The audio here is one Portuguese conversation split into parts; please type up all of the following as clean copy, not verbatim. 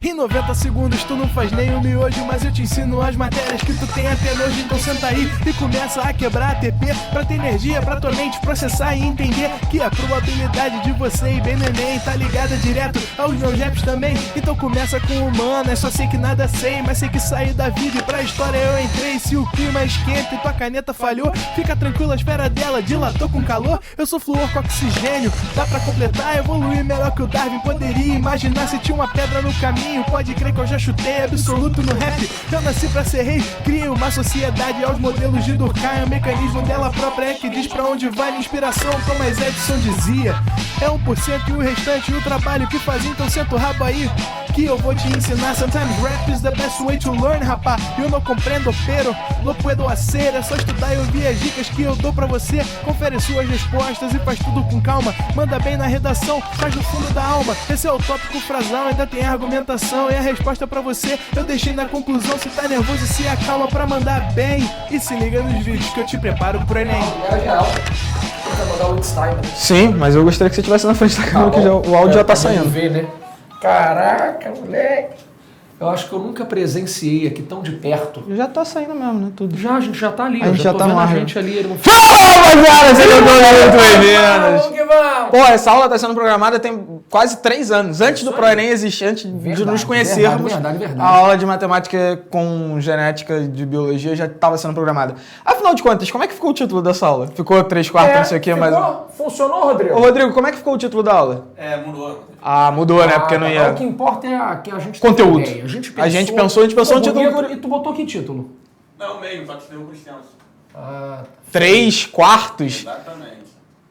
Em 90 segundos tu não faz nem um miojo, mas eu te ensino as matérias que tu tem até nojo. Então senta aí e começa a quebrar ATP pra ter energia pra tua mente processar e entender que a probabilidade de você ir bem no Enem tá ligada direto aos meus raps também. Então começa com humanas, só sei que nada sei, mas sei que saí da vida e pra história eu entrei. Se o clima esquenta e tua caneta falhou, fica tranquilo, a esfera dela dilatou com calor. Eu sou flúor com oxigênio, dá pra completar, evoluir melhor que o Darwin poderia imaginar se tinha uma pedra no caminho. Pode crer que eu já chutei absoluto no rap. Eu nasci pra ser rei, criei uma sociedade aos modelos de Durkheim. O mecanismo dela própria é que diz pra onde vai minha inspiração. Thomas Edison dizia, é 1% e o restante o trabalho que fazia. Então senta o rabo aí que eu vou te ensinar. Sometimes rap is the best way to learn, rapá. Eu não compreendo, pero não puedo hacer. É só estudar e ouvir as dicas que eu dou pra você. Confere suas respostas e faz tudo com calma. Manda bem na redação, faz no fundo da alma. Esse é o tópico frasal, ainda tem argumentação. E a resposta pra você eu deixei na conclusão. Se tá nervoso, se acalma pra mandar bem. E se liga nos vídeos que eu te preparo pro Enem. Sim, mas eu gostaria que você estivesse na frente da câmera, que já, o áudio já tá saindo. Ver, né? Caraca, moleque. Eu acho que eu nunca presenciei aqui tão de perto. Já tá saindo mesmo, né? Tudo. Já, a gente já tá ali. A gente já tá no ar. A gente ali. Ele não... Fala, rapaziada! Sejam todos muito bem-vindos! Vamos que vamos! Pô, essa aula tá sendo programada tem quase 3 anos. Antes do ProEnem existir, antes de nos conhecermos. Verdade. A aula de matemática com genética de biologia já estava sendo programada. Afinal de contas, como é que ficou o título dessa aula? Ficou 3/4, não sei o quê, mas... Funcionou, Rodrigo? Ô, Rodrigo, como é que ficou o título da aula? Mudou. Ah, mudou, né? Porque não ia... O que importa é que a gente... Conteúdo. Tem A gente pensou um título... E tu botou que título? Não, meio, só que deu por extenso. 3/4? Exatamente.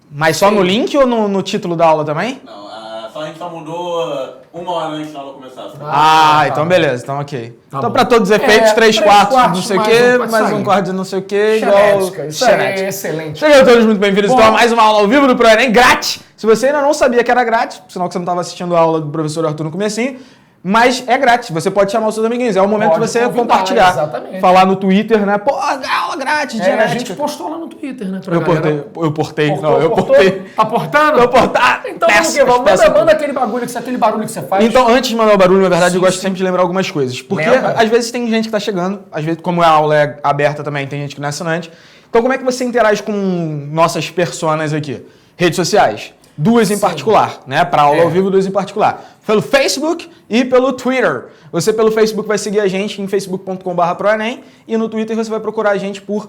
Mas só no link ou no título da aula também? Não, a gente só mudou uma hora antes da aula começar. Então beleza, então ok. Tá então bom. pra todos os efeitos, 3/4 não sei o quê, mais um quarto de não sei o quê, igual... Isso aí é excelente. Sejam todos muito bem-vindos então a mais uma aula ao vivo do ProEnem, grátis! Se você ainda não sabia que era grátis, sinal que você não estava assistindo a aula do professor Arthur no comecinho, mas é grátis, você pode chamar os seus amiguinhos, é o momento de você compartilhar, exatamente. Falar no Twitter, né? Pô, aula grátis, A gente genética. postou lá no Twitter, né? Eu portei. Tá portando? Eu portar. Então vamos que vamos. Manda aquele barulho que você faz. Então, antes de mandar o barulho, na verdade, eu gosto sempre de lembrar algumas coisas. Porque às vezes tem gente que tá chegando, às vezes, como a aula é aberta também, tem gente que não é assinante. Então, como é que você interage com nossas personas aqui? Redes sociais. 2 em particular, né? Para aula ao vivo, 2 em particular. Pelo Facebook e pelo Twitter. Você pelo Facebook vai seguir a gente em facebook.com/proenem e no Twitter você vai procurar a gente por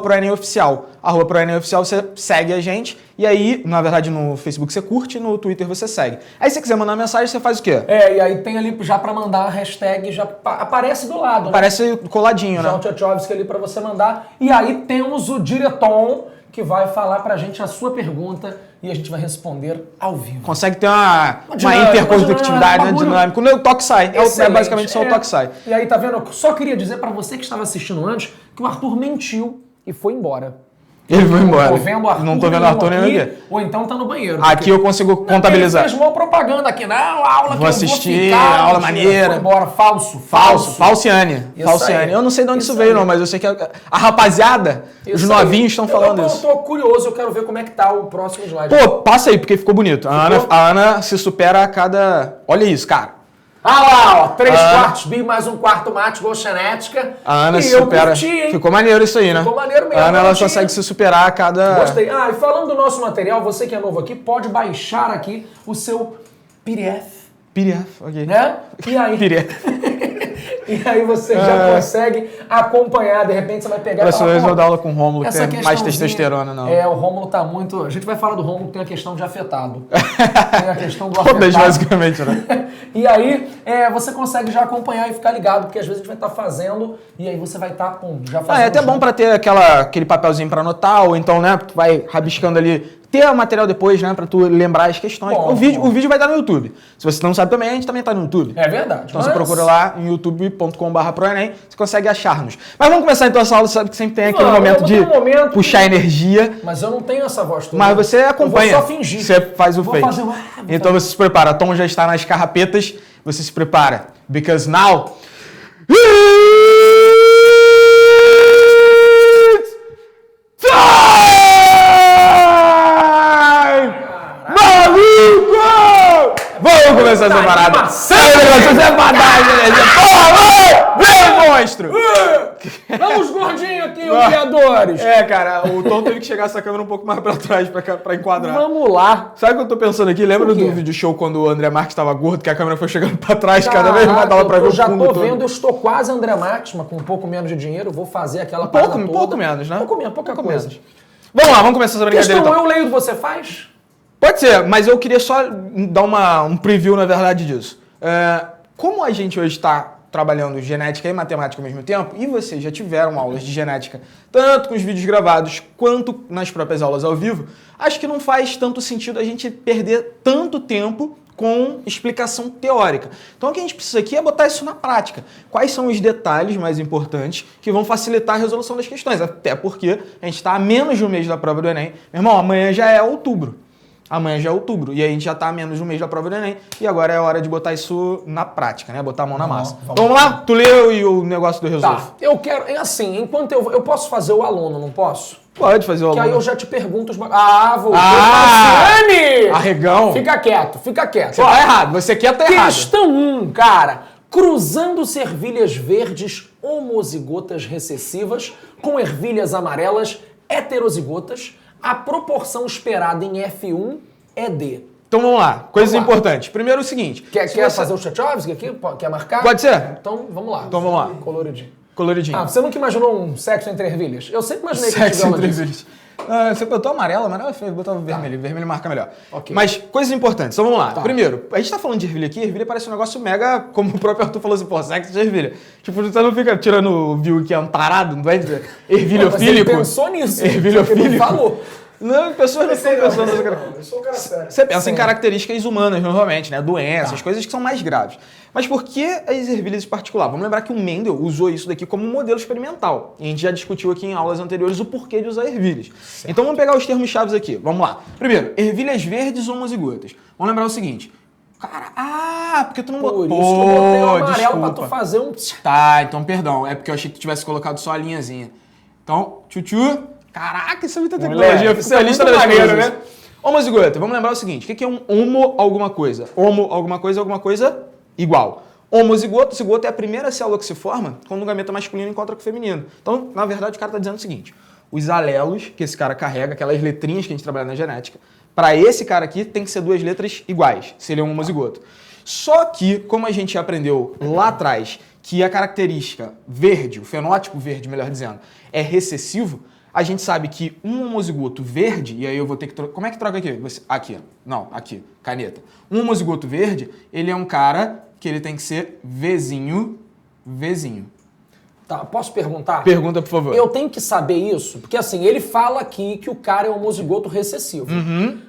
@proenemoficial. @proenemoficial você segue a gente e aí, na verdade, no Facebook você curte, no Twitter você segue. Aí se você quiser mandar mensagem, você faz o quê? E aí tem ali já para mandar a hashtag, já aparece do lado. Aparece coladinho, né? Já o Tchotchovsky ali para você mandar. E aí temos o diretor que vai falar pra gente a sua pergunta e a gente vai responder ao vivo. Consegue ter uma interconectividade, né? Dinâmica. Quando o toque sai. É basicamente só o toque sai. E aí, tá vendo? Eu só queria dizer pra você que estava assistindo antes que o Arthur mentiu e foi embora. Ele foi embora. Não tô vendo o Arthur nem aqui. Ou então tá no banheiro. Aqui eu consigo contabilizar. Ele fez uma propaganda aqui. Não, a aula que vou assistir, aula maneira. Foi embora. Falso. Falciane. Eu não sei de onde isso veio, não, mas eu sei que a rapaziada, os novinhos estão falando isso. Eu tô curioso, eu quero ver como é que tá o próximo slide. Pô, passa aí, porque ficou bonito. A Ana se supera a cada... Olha isso, cara. Lá, ó, 3/4 bi mais 1/4 mate, gol genética. A Ana se supera. Curti, hein? Ficou maneiro isso aí, né? Ficou maneiro mesmo. A Ana, ela consegue se superar a cada... Gostei. E falando do nosso material, você que é novo aqui, pode baixar aqui o seu PDF. Ok. Né? E aí... E aí você já consegue acompanhar, de repente você vai pegar... Eu vou dar aula com o Rômulo, que tem mais testosterona, não. O Rômulo tá muito... A gente vai falar do Rômulo, que tem a questão de afetado. Tem a questão do afetado. Todas, basicamente, né? E aí, você consegue já acompanhar e ficar ligado, porque às vezes a gente vai estar fazendo, e aí você vai estar, já fazendo... É até bom pra ter aquele papelzinho pra anotar, ou então, né, tu vai rabiscando ali... Ter o material depois, né, pra tu lembrar as questões. O vídeo vai estar no YouTube. Se você não sabe também, a gente também tá no YouTube. É verdade. Então você procura lá em youtube.com/proenem, você consegue achar-nos. Mas vamos começar então essa aula, você sabe que sempre tem aquele momento de puxar energia. Mas eu não tenho essa voz toda. Mas você acompanha. Eu vou só fingir. Você faz o fake. Então você se prepara. Tom já está nas carrapetas, você se prepara. Because now... Maluco! Vou Vamos começar essa parada. Vamos separar, beleza? Porra, vem, monstro! Vamos gordinho aqui, os criadores. Cara, o Tom teve que chegar essa câmera um pouco mais pra trás pra enquadrar. Vamos lá. Sabe o que eu tô pensando aqui? Lembra do vídeo show quando o André Marques tava gordo, que a câmera foi chegando pra trás, cada vez mais dava pra ver o fundo todo? Eu já tô vendo, eu estou quase André Marques, mas com um pouco menos de dinheiro, vou fazer aquela parada toda. Pouco menos, né? Pouca coisa. Vamos lá, vamos começar essa brincadeira Questão, então. eu leio, você faz? Pode ser, mas eu queria só dar um preview, na verdade, disso. Como a gente hoje está trabalhando genética e matemática ao mesmo tempo, e vocês já tiveram aulas de genética, tanto com os vídeos gravados, quanto nas próprias aulas ao vivo, acho que não faz tanto sentido a gente perder tanto tempo com explicação teórica. Então o que a gente precisa aqui é botar isso na prática. Quais são os detalhes mais importantes que vão facilitar a resolução das questões? Até porque a gente está a menos de um mês da prova do Enem. Meu irmão, amanhã já é outubro. E aí a gente já tá a menos de um mês da prova do Enem. E agora é hora de botar isso na prática, né? Botar a mão na massa. Vamos lá? Tu leu e o negócio do resolvo. Tá, eu quero, assim, enquanto eu posso fazer o aluno, não posso? Pode fazer o aluno. Que aí eu já te pergunto os... voltou Marciane! Arregão. Fica quieto. Você tá errado, você quer tá errado. Questão 1, cara. Cruzando servilhas verdes homozigotas recessivas com ervilhas amarelas heterozigotas, a proporção esperada em F1 é D. Então vamos lá, coisas importantes. Primeiro o seguinte... Quer fazer o Tchaikovsky aqui? Quer marcar? Pode ser. Então vamos lá. Coloridinho. Você nunca imaginou um sexo entre ervilhas? Eu sempre imaginei que sexo entre ervilhas. Você botou amarelo é feio, botou vermelho. Vermelho marca melhor. Okay. Mas coisas importantes, então vamos lá. Tá. Primeiro, a gente tá falando de ervilha aqui, ervilha parece um negócio mega, como o próprio Arthur falou assim, pô, sexo de ervilha. Tipo, você não fica tirando o view que é um tarado, não vai dizer ervilhofílico. Você pensou nisso. Ervilhofílico. Ele falou. Não, pessoas não estão pensando nessa cara. Eu sou um cara sério. Você pensa em características humanas, normalmente, né? Doenças, coisas que são mais graves. Mas por que as ervilhas em particular? Vamos lembrar que o Mendel usou isso daqui como um modelo experimental. E a gente já discutiu aqui em aulas anteriores o porquê de usar ervilhas. Certo. Então vamos pegar os termos chaves aqui. Vamos lá. Primeiro, ervilhas verdes homozigotas. Vamos lembrar o seguinte. Cara, porque tu não botou... Por isso que eu botei o amarelo pra tu fazer um... Tá, então perdão. É porque eu achei que tu tivesse colocado só a linhazinha. Então, Caraca, isso é muita tecnologia oficialista das coisas, né? Homozigota, vamos lembrar o seguinte, o que é um homo alguma coisa? Homo alguma coisa igual. Homozigoto, zigoto é a primeira célula que se forma quando o gameta masculino encontra com o feminino. Então, na verdade, o cara está dizendo o seguinte, os alelos que esse cara carrega, aquelas letrinhas que a gente trabalha na genética, para esse cara aqui tem que ser duas letras iguais, se ele é um homozigoto. Só que, como a gente aprendeu lá atrás, que a característica verde, o fenótipo verde, melhor dizendo, é recessivo, a gente sabe que um homozigoto verde, e aí eu vou ter que trocar... Como é que troca aqui? Aqui. Não, aqui. Caneta. Um homozigoto verde, ele é um cara que ele tem que ser Vzinho. Tá, posso perguntar? Pergunta, por favor. Eu tenho que saber isso, porque assim, ele fala aqui que o cara é homozigoto recessivo.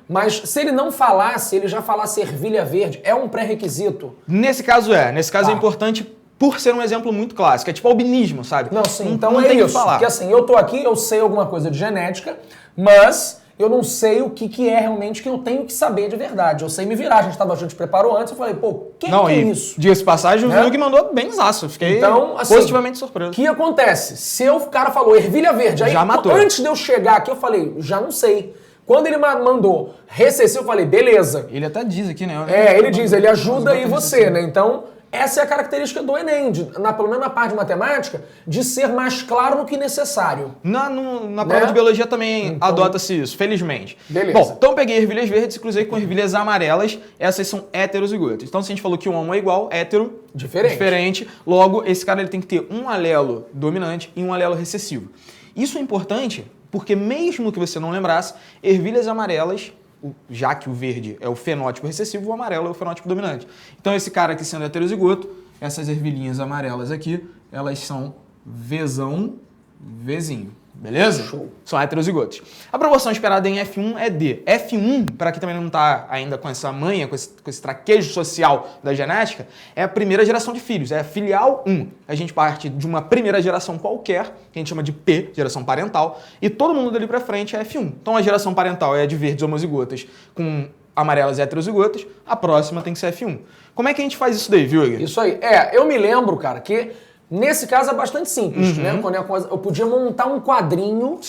Mas se ele não falasse, ele já falasse ervilha verde, é um pré-requisito? Nesse caso é. Nesse caso é importante... Por ser um exemplo muito clássico. É tipo albinismo, sabe? Não, sim. Então é isso. Porque assim, eu tô aqui, eu sei alguma coisa de genética, mas eu não sei o que é realmente que eu tenho que saber de verdade. Eu sei me virar. A gente se preparou antes, eu falei, pô, o que é isso? Diga-se passagem, o Vini mandou bem zaço. Fiquei então, assim, positivamente surpreso. O que acontece? Se o cara falou ervilha verde, aí já matou. Antes de eu chegar aqui, eu falei, já não sei. Quando ele mandou recessivo, eu falei, beleza. Ele até diz aqui, né? Ele diz, ele ajuda aí você, né? Então... Essa é a característica do Enem, pelo menos na parte de matemática, de ser mais claro no que necessário. Na prova de biologia também então, adota-se isso, felizmente. Beleza. Bom, então eu peguei ervilhas verdes e cruzei com ervilhas amarelas. Essas são heterozigotas. Então se a gente falou que um homo é igual, hétero, diferente. Logo, esse cara ele tem que ter um alelo dominante e um alelo recessivo. Isso é importante porque mesmo que você não lembrasse, ervilhas amarelas... Já que o verde é o fenótipo recessivo, o amarelo é o fenótipo dominante. Então esse cara aqui sendo heterozigoto, essas ervilhinhas amarelas aqui, elas são Vzinho, beleza? Show. São heterozigotos. A proporção esperada em F1 é D. F1, para quem também não está ainda com essa manha, com esse traquejo social da genética, é a primeira geração de filhos, é a filial 1. A gente parte de uma primeira geração qualquer, que a gente chama de P, geração parental, e todo mundo dali para frente é F1. Então a geração parental é a de verdes homozigotas com amarelas heterozigotas, a próxima tem que ser F1. Como é que a gente faz isso daí, viu, Igor? Isso aí. Eu me lembro, cara, que... Nesse caso é bastante simples, né? Quando eu podia montar um quadrinho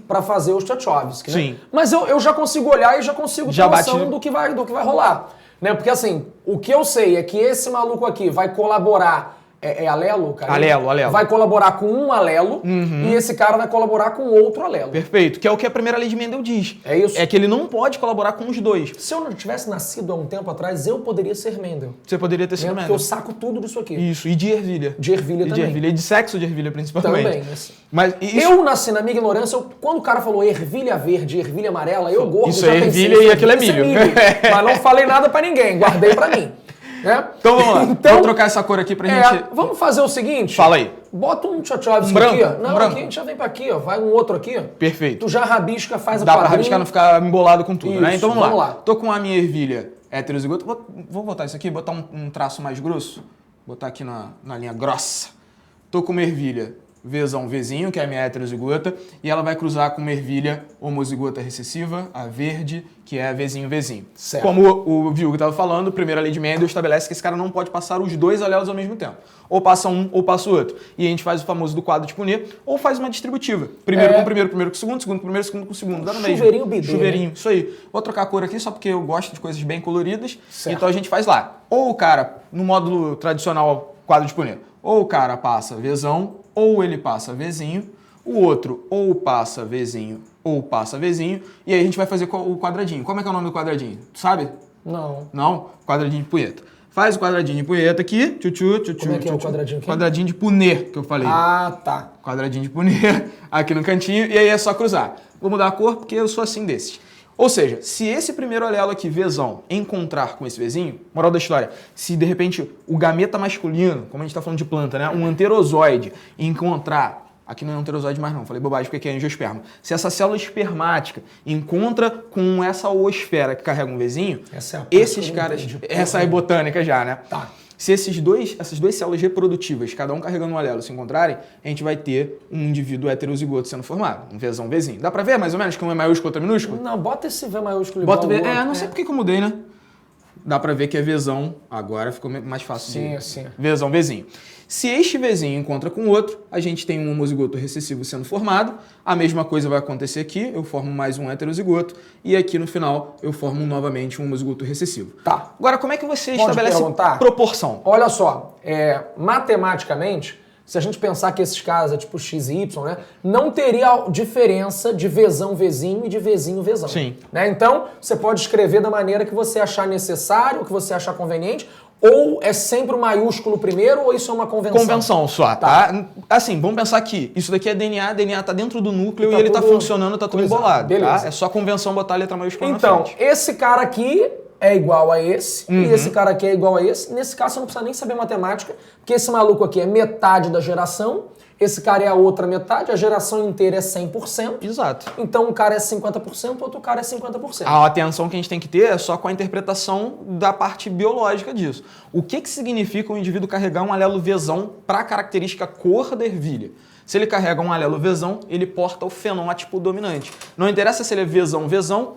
para fazer os Tchaikovsky, né? Sim. Mas eu já consigo olhar e já consigo ter noção do que vai rolar. Né? Porque assim, o que eu sei é que esse maluco aqui vai colaborar. É alelo, cara? Alelo. Vai colaborar com um alelo e esse cara vai colaborar com outro alelo. Perfeito, que é o que a primeira lei de Mendel diz. É isso. É que ele não pode colaborar com os dois. Se eu não tivesse nascido há um tempo atrás, eu poderia ser Mendel. Você poderia ter sido Porque Mendel. eu saco tudo disso aqui. Isso, e de ervilha. De ervilha E de também. ervilha, e de sexo de ervilha, principalmente. Também. Mas isso, Eu nasci na minha ignorância, quando o cara falou ervilha verde, ervilha amarela, eu gordo Isso já é pensei, ervilha e aquilo é isso milho. Mas não falei nada pra ninguém, guardei pra mim. Né? Então vamos lá, vamos trocar essa cor aqui pra gente... Vamos fazer o seguinte. Fala aí. Bota um Tchotchkovsky branco, aqui, ó. um Não, branco. aqui a gente já vem pra aqui, ó. Vai um outro aqui, ó. Perfeito. Tu já rabisca, faz o Dá pra quadrinho. rabiscar, não ficar embolado com tudo, né? Isso, Então vamos lá. lá. Tô com a minha ervilha heterozigota. Vou botar isso aqui, botar um traço mais grosso. Botar aqui na linha grossa. Tô com uma ervilha Vzão Vzinho, que é a minha heterozigota, e ela vai cruzar com uma ervilha homozigota recessiva, a verde, que é a Vzinho Vzinho. Certo. Como o Vilgo estava falando, a primeira lei de Mendel estabelece que esse cara não pode passar os dois alelos ao mesmo tempo. Ou passa um, ou passa o outro. E a gente faz o famoso do quadro de Punnett, ou faz uma distributiva. Primeiro com o primeiro com o segundo, segundo com o primeiro, segundo com o segundo. Dá no mesmo. Chuveirinho bidê, Chuveirinho, né? isso aí. Vou trocar a cor aqui só porque eu gosto de coisas bem coloridas. Certo. Então a gente faz lá. Ou o cara, no módulo tradicional quadro de Punnett, ou o cara passa Vzão, ou ele passa Vzinho, o outro ou passa Vzinho, ou passa Vzinho, e aí a gente vai fazer o quadradinho. Como é que é o nome do quadradinho? Tu sabe? Não. Não? Quadradinho de punheta. Faz o quadradinho de punheta aqui, tchu-tchu. Como é que é o quadradinho aqui? Quadradinho de Punnett, que eu falei. Ah, tá. Quadradinho de Punnett, aqui no cantinho, e aí é só cruzar. Vou mudar a cor porque eu sou assim desses. Ou seja, se esse primeiro alelo aqui, Vzão, encontrar com esse Vzinho, moral da história, se de repente o gameta masculino, como a gente está falando de planta, né, um anterozoide, encontrar, aqui não é anterozoide mais não, falei bobagem porque aqui é angiosperma, se essa célula espermática encontra com essa oosfera que carrega um Vzinho, Essa é a parte esses que eu caras, entendi. essa é botânica já, né? Tá. Se essas duas células reprodutivas, cada um carregando um alelo, se encontrarem, a gente vai ter um indivíduo heterozigoto sendo formado, um Vzão Vzinho. Dá pra ver mais ou menos que um é maiúsculo e outro é minúsculo? Não, bota esse V maiúsculo Bota o V. igual ao outro. Não sei por que eu mudei, né? Dá pra ver que é Vzão. Agora ficou mais fácil Sim, de... sim. Vzão, Vzinho. Se este Vzinho encontra com o outro, a gente tem um homozigoto recessivo sendo formado. A mesma coisa vai acontecer aqui. Eu formo mais um heterozigoto. E aqui no final eu formo novamente um homozigoto recessivo. Tá. Agora, como é que você Pode estabelece perguntar? proporção? Olha só, matematicamente, se a gente pensar que esses caras é tipo X e Y, né? Não teria diferença de Vzão Vzinho e de Vzinho Vzão. Sim. Né? Então, você pode escrever da maneira que você achar necessário, ou que você achar conveniente, ou é sempre o maiúsculo primeiro, ou isso é uma convenção? Convenção só, tá? Assim, vamos pensar que isso daqui é DNA tá dentro do núcleo Tá e ele tá tudo funcionando, tá tudo coisado. embolado, Beleza. tá? É só convenção botar a letra maiúscula na Então, frente. esse cara aqui é igual a esse, e esse cara aqui é igual a esse. Nesse caso, você não precisa nem saber matemática, porque esse maluco aqui é metade da geração, esse cara é a outra metade, a geração inteira é 100%. Exato. Então, um cara é 50%, outro cara é 50%. A atenção que a gente tem que ter é só com a interpretação da parte biológica disso. O que significa um indivíduo carregar um alelo Vzão para a característica cor da ervilha? Se ele carrega um alelo Vzão, ele porta o fenótipo dominante. Não interessa se ele é Vzão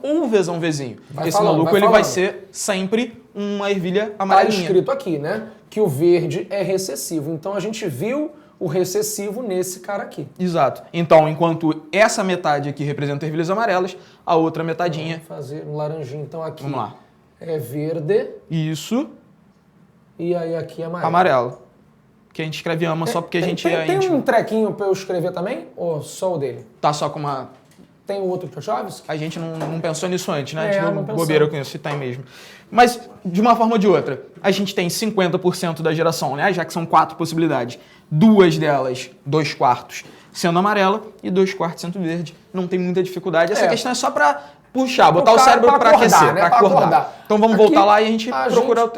ou Vzão Vzinho. Vai Esse falando, maluco vai ele vai falando. ser sempre uma ervilha Tá amarelinha. escrito aqui, né? Que o verde é recessivo. Então, a gente viu o recessivo nesse cara aqui. Exato. Então, enquanto essa metade aqui representa ervilhas amarelas, a outra metadinha... Vamos fazer um laranjinho, então aqui. Vamos lá. É verde Isso, e aí aqui é amarelo. amarelo. Que a gente escreve ama só porque a gente é Tem íntimo. um trequinho pra eu escrever também? Ou só o dele? Tá só com uma... Tem o outro Tchotchkovsky? A gente não pensou nisso antes, né? A É, gente não deu pensamos. bobeira com isso, se tem mesmo. Mas, de uma forma ou de outra, a gente tem 50% da geração, né? Já que são 4 possibilidades. 2 delas, 2/4, sendo amarela e 2/4 sendo verde. Não tem muita dificuldade. Essa questão é só pra puxar, botar o cara cérebro pra pra acordar, aquecer, né? pra Pra acordar. acordar. Então vamos Aqui, voltar lá e a gente a procura...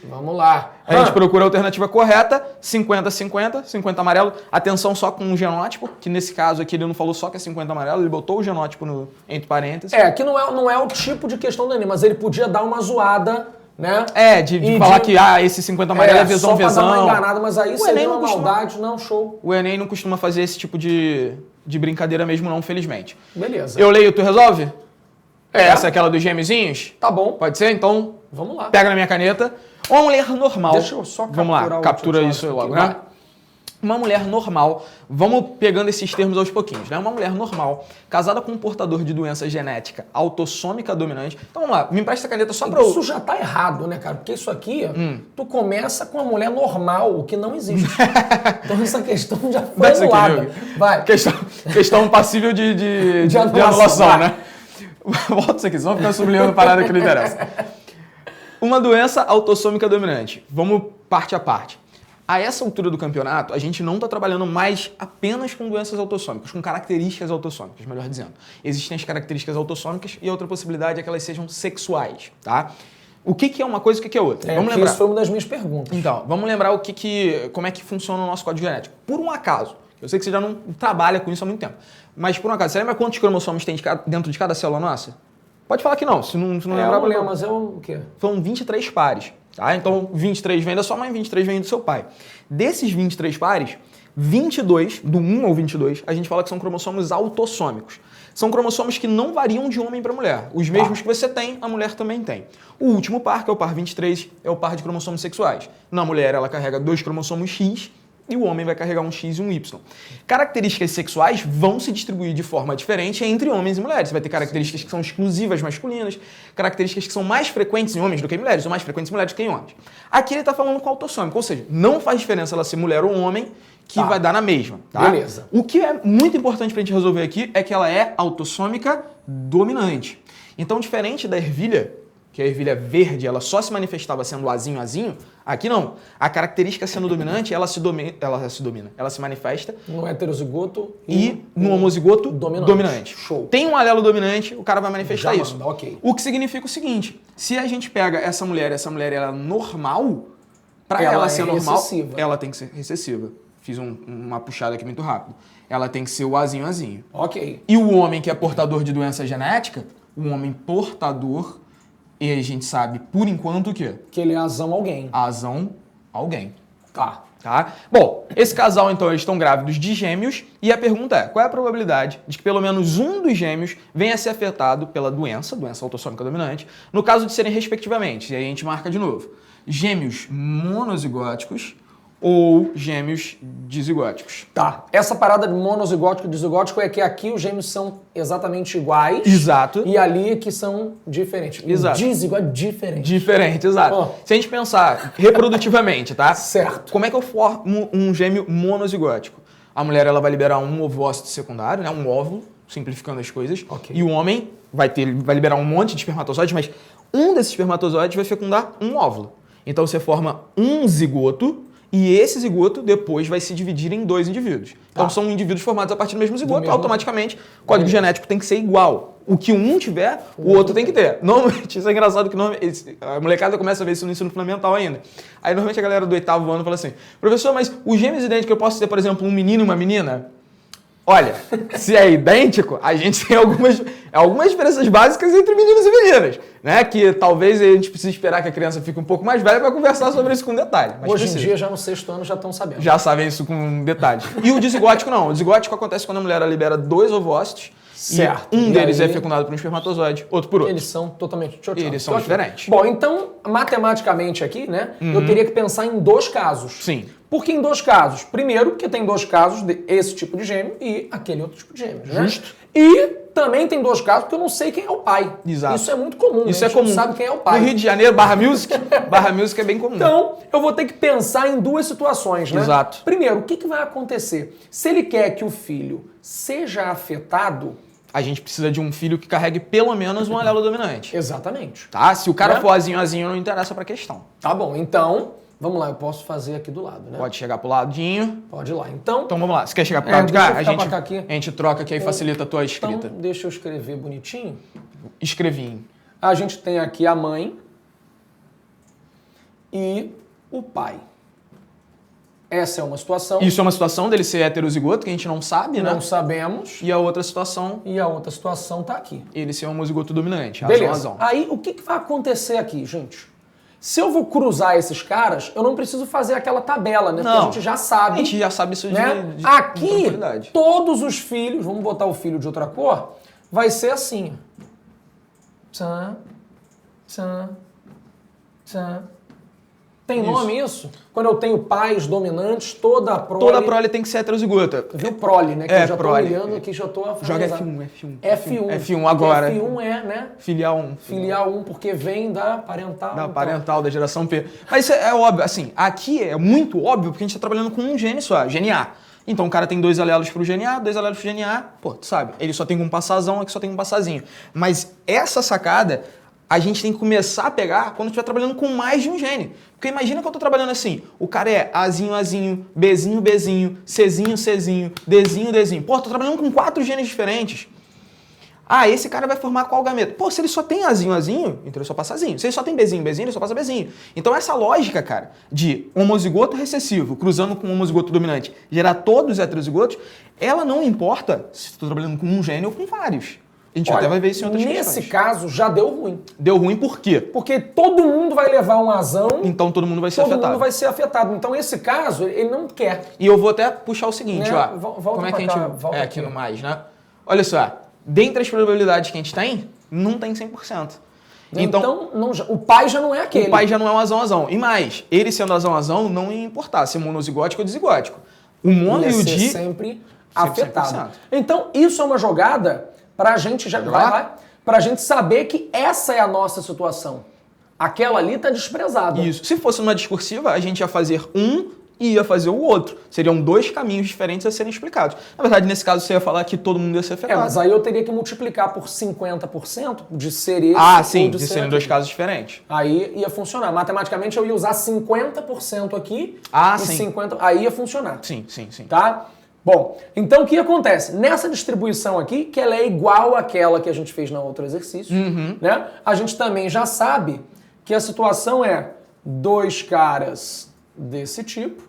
Vamos lá. A gente procura a alternativa correta, 50-50, 50 amarelo. Atenção só com o genótipo, que nesse caso aqui ele não falou só que é 50 amarelo, ele botou o genótipo entre parênteses. Que não é o tipo de questão do Enem, mas ele podia dar uma zoada, né? De falar que esse 50 amarelo é Vzão, só pra dar uma Vzão. enganada, mas aí O seria Enem uma não costuma- maldade, não, show. O Enem não costuma fazer esse tipo de brincadeira mesmo não, felizmente. Beleza. Eu leio, tu resolve? É. Essa é aquela dos gêmeozinhos? Tá bom. Pode ser? Então, Vamos lá. pega na minha caneta. Vamos ler normal. Deixa eu só Vamos lá, capturar o captura Tchotchkovsky isso logo, aqui, né? Uma mulher normal, vamos pegando esses termos aos pouquinhos, né? Uma mulher normal, casada com um portador de doença genética autossômica dominante. Então vamos lá, me empresta a caneta só pra eu... Isso já tá errado, né, cara? Porque isso aqui, tu começa com uma mulher normal, o que não existe. Então essa questão já foi Dá isso aqui, anulada. meu. Vai. Questão passível de anulação, vai. né? Volta isso aqui, só ficar sublinhando parada que não interessa. Uma doença autossômica dominante. Vamos parte a parte. A essa altura do campeonato, a gente não está trabalhando mais apenas com doenças autossômicas, com características autossômicas, melhor dizendo. Existem as características autossômicas e a outra possibilidade é que elas sejam sexuais, tá? O que é uma coisa e o que é outra? Vamos lembrar. Isso foi uma das minhas perguntas. Então, vamos lembrar como é que funciona o nosso código genético. Por um acaso, eu sei que você já não trabalha com isso há muito tempo, mas por um acaso, você lembra quantos cromossomos tem dentro de cada célula nossa? Pode falar que não, se não lembrar. Eu lembro, mas é o quê? São 23 pares. Tá? Então, 23 vem da sua mãe, 23 vem do seu pai. Desses 23 pares, 22, do 1 ao 22, a gente fala que são cromossomos autossômicos. São cromossomos que não variam de homem para mulher. Os mesmos que você tem, a mulher também tem. O último par, que é o par 23, é o par de cromossomos sexuais. Na mulher, ela carrega 2 cromossomos X e o homem vai carregar um X e um Y. Características sexuais vão se distribuir de forma diferente entre homens e mulheres. Você vai ter características que são exclusivas masculinas, características que são mais frequentes em homens do que em mulheres, ou mais frequentes em mulheres do que em homens. Aqui ele está falando com autossômico, ou seja, não faz diferença ela ser mulher ou homem, que vai dar na mesma. Tá? Beleza. O que é muito importante para a gente resolver aqui é que ela é autossômica dominante. Então, diferente da ervilha, que a ervilha verde ela só se manifestava sendo azinho, aqui não. A característica sendo dominante, ela se manifesta No heterozigoto e no homozigoto dominante. Show. Tem um alelo dominante, o cara vai manifestar Já isso. manda, ok. O que significa o seguinte, se a gente pega essa mulher ela é normal, para Ela ela é ser normal, recessiva. ela tem que ser recessiva. Fiz uma puxada aqui muito rápido. Ela tem que ser o azinho. Ok. E o homem que é portador de doença genética, o homem portador, e a gente sabe, por enquanto, o quê? Que ele é azão alguém. Azão alguém. Tá. Tá? Bom, esse casal, então, eles estão grávidos de gêmeos, e a pergunta é, qual é a probabilidade de que pelo menos um dos gêmeos venha a ser afetado pela doença autossômica dominante, no caso de serem respectivamente, e aí a gente marca de novo, gêmeos monozigóticos ou gêmeos dizigóticos. Tá. Essa parada de monozigótico e dizigótico é que aqui os gêmeos são exatamente iguais. Exato. E ali é que são diferentes. Exato. O dízigo é diferente. Diferente, exato. Ó. Se a gente pensar reprodutivamente, tá? Certo. Como é que eu formo um gêmeo monozigótico? A mulher ela vai liberar um ovócito secundário, né? Um óvulo, simplificando as coisas. Ok. E o homem vai liberar um monte de espermatozoides, mas um desses espermatozoides vai fecundar um óvulo. Então você forma um zigoto e esse zigoto depois vai se dividir em 2 indivíduos. Então são indivíduos formados a partir do mesmo zigoto, automaticamente o código genético tem que ser igual. O que um tiver, o outro tem que ter. Normalmente, isso é engraçado que a molecada começa a ver isso no ensino fundamental ainda. Aí normalmente a galera do 8º ano fala assim, professor, mas os gêmeos idênticos eu posso ter, por exemplo, um menino e uma menina? Olha, se é idêntico, a gente tem algumas diferenças básicas entre meninos e meninas, né? Que talvez a gente precise esperar que a criança fique um pouco mais velha para conversar sobre isso com detalhe. Mas Hoje precisa. em dia, já no 6º ano, já estão sabendo. Já sabem isso com detalhes. E o dizigótico não. O dizigótico acontece quando a mulher libera 2 ovócitos. Certo. E um E deles aí- é fecundado por um espermatozoide, outro por outro. Eles são totalmente Eles são diferentes. Bom, então, matematicamente aqui, né, eu teria que pensar em 2 casos. Sim. Por que em 2 casos? Primeiro, porque tem 2 casos desse tipo de gêmeo e aquele outro tipo de gêmeo, né? Justo. E também tem 2 casos porque eu não sei quem é o pai. Exato. Isso é muito comum, Isso né? é A gente não comum. sabe quem é o pai. No Rio de Janeiro, Barra Music. Barra Music é bem comum. Então, eu vou ter que pensar em 2 situações, né? Exato. Primeiro, o que vai acontecer? Se ele quer que o filho seja afetado... A gente precisa de um filho que carregue pelo menos um alelo dominante. Exatamente. Tá? Se o cara Né? for azinho, não interessa pra questão. Tá bom, então, vamos lá, eu posso fazer aqui do lado, né? Pode chegar pro ladinho. Pode ir lá. Então, Então vamos lá. Você quer chegar pro É, lado de deixa cá? eu ficar pra cá aqui. A gente troca que aí facilita a tua escrita. então, deixa eu escrever bonitinho. Escrevinho. A gente tem aqui a mãe e o pai. Essa é uma situação. Isso é uma situação dele ser heterozigoto, que a gente não sabe, né? Não sabemos. E a outra situação, E a outra situação tá aqui. ele ser homozigoto dominante. Beleza. Razão. Aí, o que vai acontecer aqui, gente? Se eu vou cruzar esses caras, eu não preciso fazer aquela tabela, né? Porque Não. a gente já sabe. A gente já sabe isso Né? de Aqui, tranquilidade. todos os filhos, vamos botar o filho de outra cor, vai ser assim. Tchan, tchan, tchan. Tem nome isso? Quando eu tenho pais dominantes, toda a prole... Toda a prole tem que ser heterozigota. Viu prole, né? Que eu já tô prole. olhando aqui, já tô... Joga F1. F1 agora. F1 é, né? Filial 1. Filial 1, porque vem da parental. Da parental, da geração P. Mas isso é óbvio, assim, aqui é muito óbvio porque a gente tá trabalhando com um gene só, gene A. Então o cara tem 2 alelos pro gene A, 2 alelos pro gene A, pô, tu sabe, ele só tem um passazão, aqui só tem um passazinho. Mas essa sacada, a gente tem que começar a pegar quando estiver trabalhando com mais de um gene. Porque imagina que eu tô trabalhando assim, o cara é Azinho, Azinho, Bzinho, Bzinho, Czinho, Czinho, Dzinho, Dzinho. Pô, tô trabalhando com 4 genes diferentes. Ah, esse cara vai formar qual gameta? Pô, se ele só tem Azinho, Azinho, então ele só passa Azinho. Se ele só tem Bzinho, Bzinho, ele só passa Bzinho. Então essa lógica, cara, de homozigoto recessivo cruzando com homozigoto dominante, gerar todos os heterozigotos, ela não importa se tu tá trabalhando com um gene ou com vários. A gente até vai ver isso em outras questões. Nesse caso, já deu ruim. Deu ruim por quê? Porque todo mundo vai levar um azão. Então todo mundo vai ser afetado. Todo mundo vai ser afetado. Então esse caso, ele não quer. E eu vou até puxar o seguinte, Né? ó. Volta como é que a pra gente... cá, volta é aqui. aqui no mais, né? Olha só. Dentre as probabilidades que a gente tem, não tem 100%. Então não, o pai já não é aquele. O pai já não é um azão. E mais, ele sendo azão, não ia importar se é monozigótico ou dizigótico. O mono e o di... sempre afetado. 100%. Então, isso é uma jogada pra gente já pra gente saber que essa é a nossa situação. Aquela ali tá desprezada. Isso. Se fosse numa discursiva, a gente ia fazer um e ia fazer o outro. Seriam 2 caminhos diferentes a serem explicados. Na verdade, nesse caso, você ia falar que todo mundo ia ser afetado. Mas aí eu teria que multiplicar por 50% de ser esse Ah, sim, ou de ser serem 2 casos diferentes. Aí ia funcionar. Matematicamente, eu ia usar 50% aqui Ah, e sim. 50%... Aí ia funcionar. Sim. Tá? Bom, então o que acontece? Nessa distribuição aqui, que ela é igual àquela que a gente fez no outro exercício, né? A gente também já sabe que a situação é 2 caras desse tipo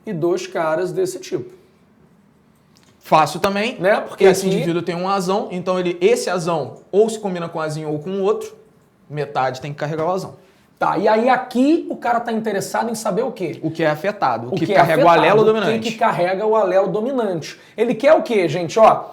e 2 caras desse tipo. Fácil também, Né? Porque esse aqui- indivíduo tem um azão, então esse azão ou se combina com um azinho ou com o outro, metade tem que carregar o azão. Tá, e aí aqui o cara tá interessado em saber o quê? O que é afetado, o que é carrega o afetado, alelo O dominante. que carrega o alelo dominante. Ele quer o quê, gente? Ó,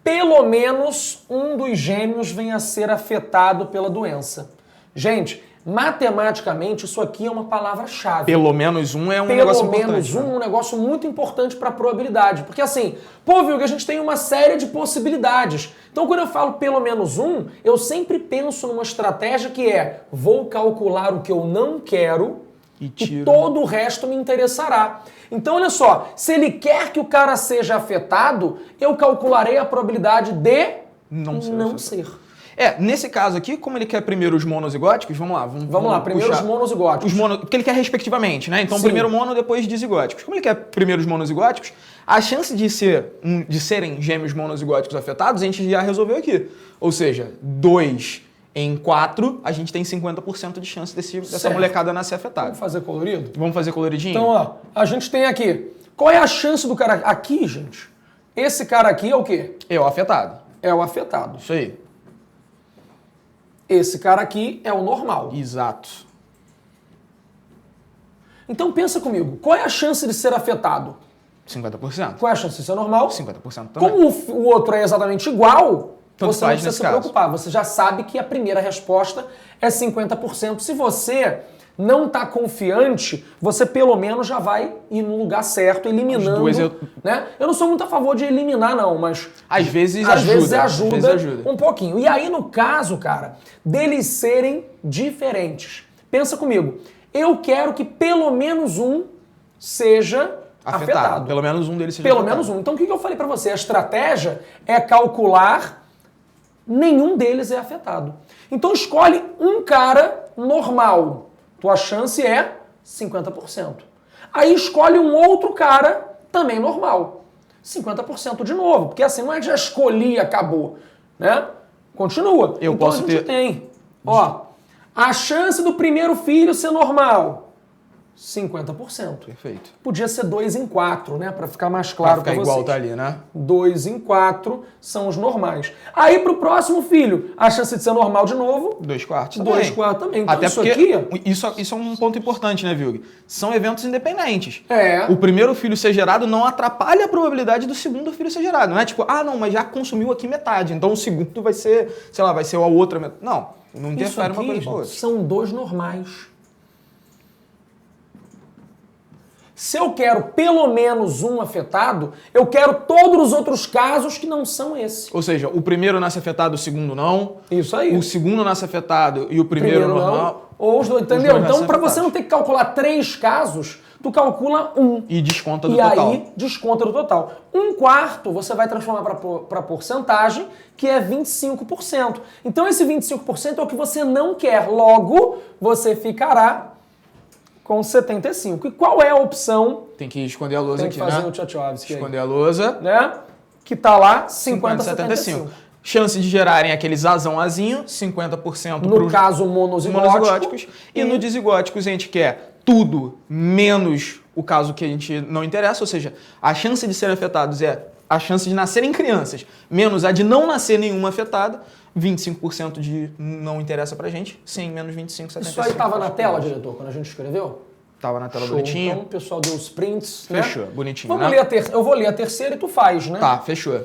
pelo menos um dos gêmeos venha a ser afetado pela doença. Gente, matematicamente isso aqui é uma palavra-chave. Pelo menos um é um Pelo negócio menos importante. um negócio muito importante para a probabilidade. Porque assim, pô, Vilga, a gente tem uma série de possibilidades. Então quando eu falo pelo menos um, eu sempre penso numa estratégia que é, vou calcular o que eu não quero E e tiro. todo o resto me interessará. Então olha só, se ele quer que o cara seja afetado, eu calcularei a probabilidade de Não ser não afetado. ser. Nesse caso aqui, como ele quer primeiro os monozigóticos, vamos lá. Vamos lá, primeiro puxar os monozigóticos. porque ele quer respectivamente, né? Então Sim. primeiro mono, depois dizigóticos. Como ele quer primeiro os monozigóticos, a chance de serem gêmeos monozigóticos afetados, a gente já resolveu aqui. Ou seja, 2 em 4, a gente tem 50% de chance dessa Certo. molecada nascer afetada. Vamos fazer colorido? Vamos fazer coloridinho? Então, ó, a gente tem aqui. Qual é a chance do cara aqui, gente? Esse cara aqui é o quê? É o afetado. É o afetado. Isso aí. Esse cara aqui é o normal. Exato. Então pensa comigo, qual é a chance de ser afetado? 50%. Qual é a chance de ser normal? 50% também. Como o outro é exatamente igual, Tanto você não faz precisa nesse se caso. preocupar. Você já sabe que a primeira resposta é 50%. Se você não está confiante, você pelo menos já vai ir no lugar certo, eliminando. As duas né? Eu não sou muito a favor de eliminar, não, mas Às vezes às vezes ajuda. ajuda um pouquinho. E aí, no caso, cara, deles serem diferentes. Pensa comigo. Eu quero que pelo menos um seja afetado. Pelo menos um deles seja Pelo afetado. menos um. Então o que eu falei pra você? A estratégia é calcular nenhum deles é afetado. Então escolhe um cara normal. Tua chance é 50%. Aí escolhe um outro cara também normal. 50% de novo. Porque assim, não é que já escolhi e acabou. Né? Continua. Eu então posso a gente ter- tem. Ó, a chance do primeiro filho ser normal. 50%. Perfeito. Podia ser 2 em 4, né? Pra ficar mais claro Pra ficar pra igual vocês. tá ali, né? 2 em 4 são os normais. Aí pro próximo filho, a chance de ser normal de novo, 2/4 2 quartos também. Então, Até isso porque aqui... isso é um ponto importante, né, Vilg? São eventos independentes. É. O primeiro filho ser gerado não atrapalha a probabilidade do segundo filho ser gerado. Não é tipo, não, mas já consumiu aqui metade, então o segundo vai ser, sei lá, vai ser a outra metade. Não Isso interfere uma aqui, coisa com a irmão, outra. são 2 normais. Se eu quero pelo menos um afetado, eu quero todos os outros casos que não são esse. Ou seja, o primeiro nasce afetado, o segundo não. Isso aí. O segundo nasce afetado e o primeiro normal. Não, ou os dois, entendeu? Então, para você não ter que calcular 3 casos, tu calcula 1. E desconta do e total. E aí, desconta do total. 1/4 você vai transformar para porcentagem, que é 25%. Então, esse 25% é o que você não quer. Logo, você ficará com 75. E qual é a opção? Tem que esconder a lousa Tem aqui, que fazer né? o Tchotchkovsky aí. Esconder a lousa. Né? Que tá lá 50-75. Chance de gerarem aqueles azinho, 50% No caso monozigótico. E no dizigóticos a gente quer tudo menos o caso que a gente não interessa, ou seja, a chance de serem afetados é a chance de nascerem crianças, menos a de não nascer nenhuma afetada, 25% de não interessa pra gente, 100 menos 25, 75. Isso aí tava na tela, diretor, quando a gente escreveu? Tava na tela. Show. Bonitinho. Então o pessoal deu os prints, Fechou, né? bonitinho, Vamos né? ler eu vou ler a terceira e tu faz, né? Tá, fechou.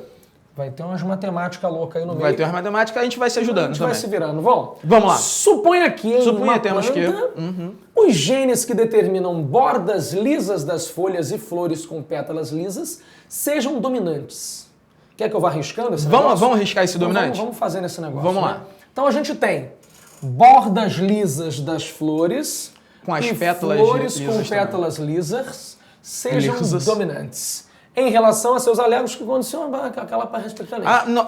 Vai ter umas matemáticas loucas aí no meio. Vai ter uma matemática, a gente vai se ajudando A gente também. vai se virando. Vamos lá. Suponha que em uma temos planta, que... os genes que determinam bordas lisas das folhas e flores com pétalas lisas sejam dominantes. Quer que eu vá arriscando esse negócio? Vamos arriscar esse dominante? Vamos fazer nesse negócio. Vamos né? lá. Então a gente tem bordas lisas das flores Com as e pétalas flores lisas com também. pétalas lisas sejam Lisas. dominantes. Em relação a seus alérgicos que condicionam aquela para respectivamente. Ah, não,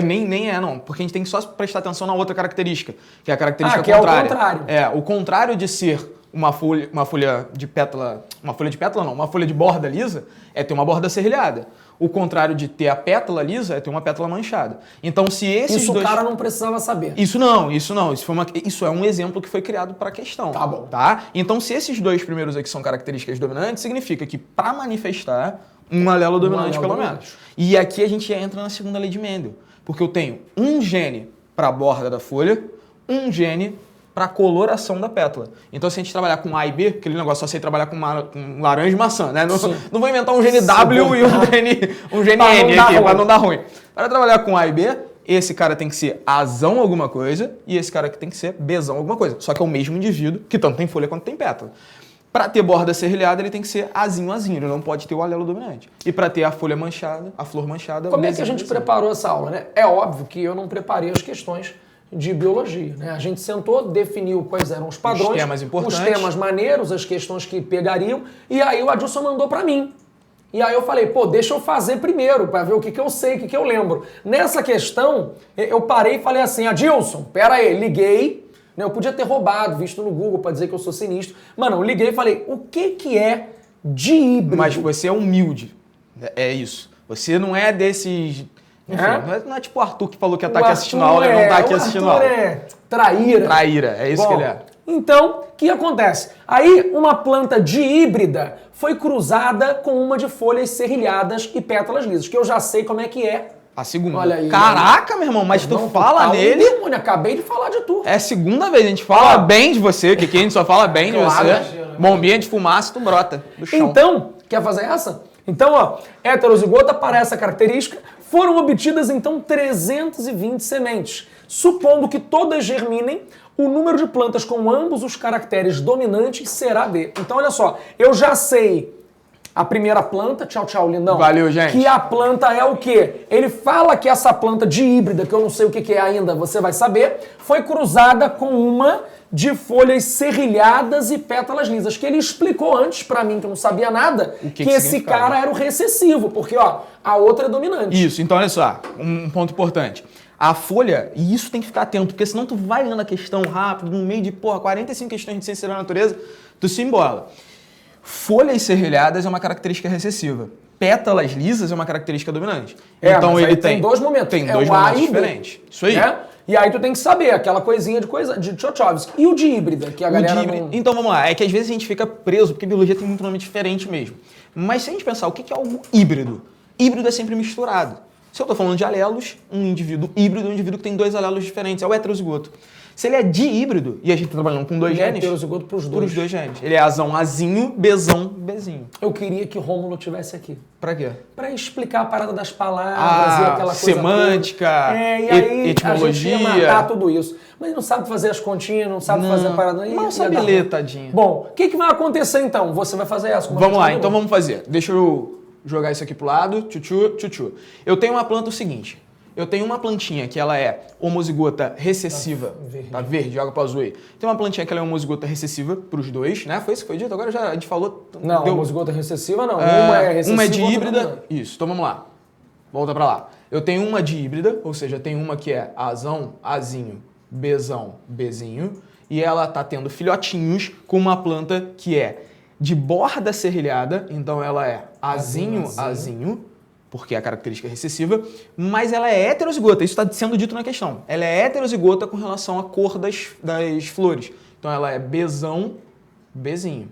nem é, não. Porque a gente tem que só prestar atenção na outra característica, que é a característica que é o contrária. contrário. O contrário de ser uma folha de pétala não, uma folha de borda lisa é ter uma borda serrilhada. O contrário de ter a pétala lisa é ter uma pétala manchada. Então, se esses Isso dois... o cara não precisava saber. Isso não. Isso é um exemplo que foi criado para a questão. Tá bom. Tá? Então, se esses dois primeiros aqui são características dominantes, significa que para manifestar um alelo dominante, pelo menos. E aqui a gente entra na segunda lei de Mendel. Porque eu tenho um gene para a borda da folha, um gene para a coloração da pétala. Então, se a gente trabalhar com A e B, aquele negócio só sei trabalhar com laranja e maçã, né? Não vou inventar um gene W e um gene N aqui, para não dar ruim. Para trabalhar com A e B, esse cara tem que ser Azão alguma coisa e esse cara aqui tem que ser Bzão alguma coisa. Só que é o mesmo indivíduo, que tanto tem folha quanto tem pétala. Para ter borda serrilhada, ele tem que ser azinho, ele não pode ter o alelo dominante. E para ter a folha manchada, a flor manchada... Como é que a gente preparou essa aula, né? É óbvio que eu não preparei as questões de biologia, né? A gente sentou, definiu quais eram os padrões, os temas importantes, os temas maneiros, as questões que pegariam, e aí o Adilson mandou para mim. E aí eu falei, deixa eu fazer primeiro, para ver o que eu sei, o que eu lembro. Nessa questão, eu parei e falei assim, Adilson, pera aí, liguei... Eu podia ter roubado, visto no Google pra dizer que eu sou sinistro. Mano, eu liguei e falei, o que é díhíbrido? Mas você é humilde. É isso. Você não é desses... Enfim, não é tipo o Arthur que falou que ia estar aqui assistindo a aula e não tá aqui assistindo a aula. Traíra. Traíra, é isso que ele é. Então, o que acontece? Aí, uma planta dihíbrida foi cruzada com uma de folhas serrilhadas e pétalas lisas, que eu já sei como é que é. A segunda. Olha aí, caraca, meu irmão, mas tu fala nele... Acabei de falar de tu. É a segunda vez, a gente fala bem de você, que aqui a gente só fala bem de você. Bombinha de fumaça, tu brota do chão. Então, quer fazer essa? Então, ó, heterozigota para essa característica, foram obtidas então 320 sementes. Supondo que todas germinem, o número de plantas com ambos os caracteres dominantes será D. Então, olha só, eu já sei a primeira planta, tchau, lindão. Valeu, gente. Que a planta é o quê? Ele fala que essa planta dihíbrida, que eu não sei o que é ainda, você vai saber, foi cruzada com uma de folhas serrilhadas e pétalas lisas, que ele explicou antes pra mim, que eu não sabia nada, que esse cara era o recessivo, porque, ó, a outra é dominante. Isso, então olha só, um ponto importante. A folha, e isso tem que ficar atento, porque senão tu vai lendo a questão rápido, no meio de, 45 questões de ciência da natureza, tu se embola. Folhas serrilhadas é uma característica recessiva. Pétalas lisas é uma característica dominante. Então ele tem dois momentos. Tem dois momentos diferentes. Isso aí. E aí tu tem que saber aquela coisinha de Tchotchkovsky. E o de híbrida, que a galera não... Então vamos lá, é que às vezes a gente fica preso, porque biologia tem muito nome diferente mesmo. Mas se a gente pensar, o que é algo híbrido? Híbrido é sempre misturado. Se eu estou falando de alelos, um indivíduo híbrido é um indivíduo que tem dois alelos diferentes, é o heterozigoto. Se ele é dihíbrido, e a gente tá trabalhando com dois Ele é genes... heterozigoto pros Pros dois. dois genes. Ele é azão, azinho, bezão, bezinho. Eu queria que Rômulo tivesse aqui. Pra quê? Pra explicar a parada das palavras e aquela coisa semântica, toda. E aí etimologia. a gente ia matar tudo isso. Mas ele não sabe fazer as continhas, não sabe fazer a parada. Não sabe ler, tadinho. Bom, o que vai acontecer então? Você vai fazer essa? Vamos lá, então vamos fazer. Deixa eu jogar isso aqui pro lado. Tchutchu. Eu tenho uma planta o seguinte. Eu tenho uma plantinha que ela é homozigota recessiva. Tá verde, joga pro azul aí. Tem uma plantinha que ela é homozigota recessiva pros dois, né? Foi isso que foi dito? Agora já a gente falou... Não, homozigota recessiva não. Uma é recessiva, uma é de outra híbrida. não é. Isso, então vamos lá. Volta pra lá. Eu tenho uma de híbrida, ou seja, tem uma que é azão, azinho, bezão, bezinho. E ela tá tendo filhotinhos com uma planta que é de borda serrilhada. Então ela é azinho, porque é a característica recessiva, mas ela é heterozigota, isso está sendo dito na questão. Ela é heterozigota com relação à cor das flores. Então ela é bezão, bezinho.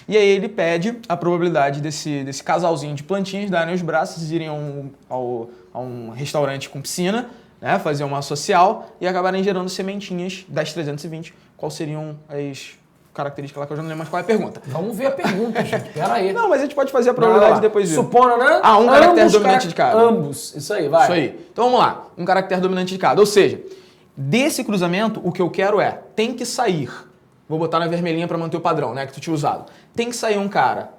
E aí ele pede a probabilidade desse casalzinho de plantinhas darem os braços, irem a um restaurante com piscina, né, fazer uma social e acabarem gerando sementinhas das 320. Quais seriam as características lá que eu já não lembro mais qual é a pergunta? Vamos ver a pergunta, gente. Pera aí. Não, mas a gente pode fazer a probabilidade depois disso. Supondo, né? Um caractere dominante de cada. Ambos. Isso aí, vai. Isso aí. Então vamos lá. Um caractere dominante de cada. Ou seja, desse cruzamento, o que eu quero tem que sair. Vou botar na vermelhinha pra manter o padrão, né? Que tu tinha usado. Tem que sair um cara.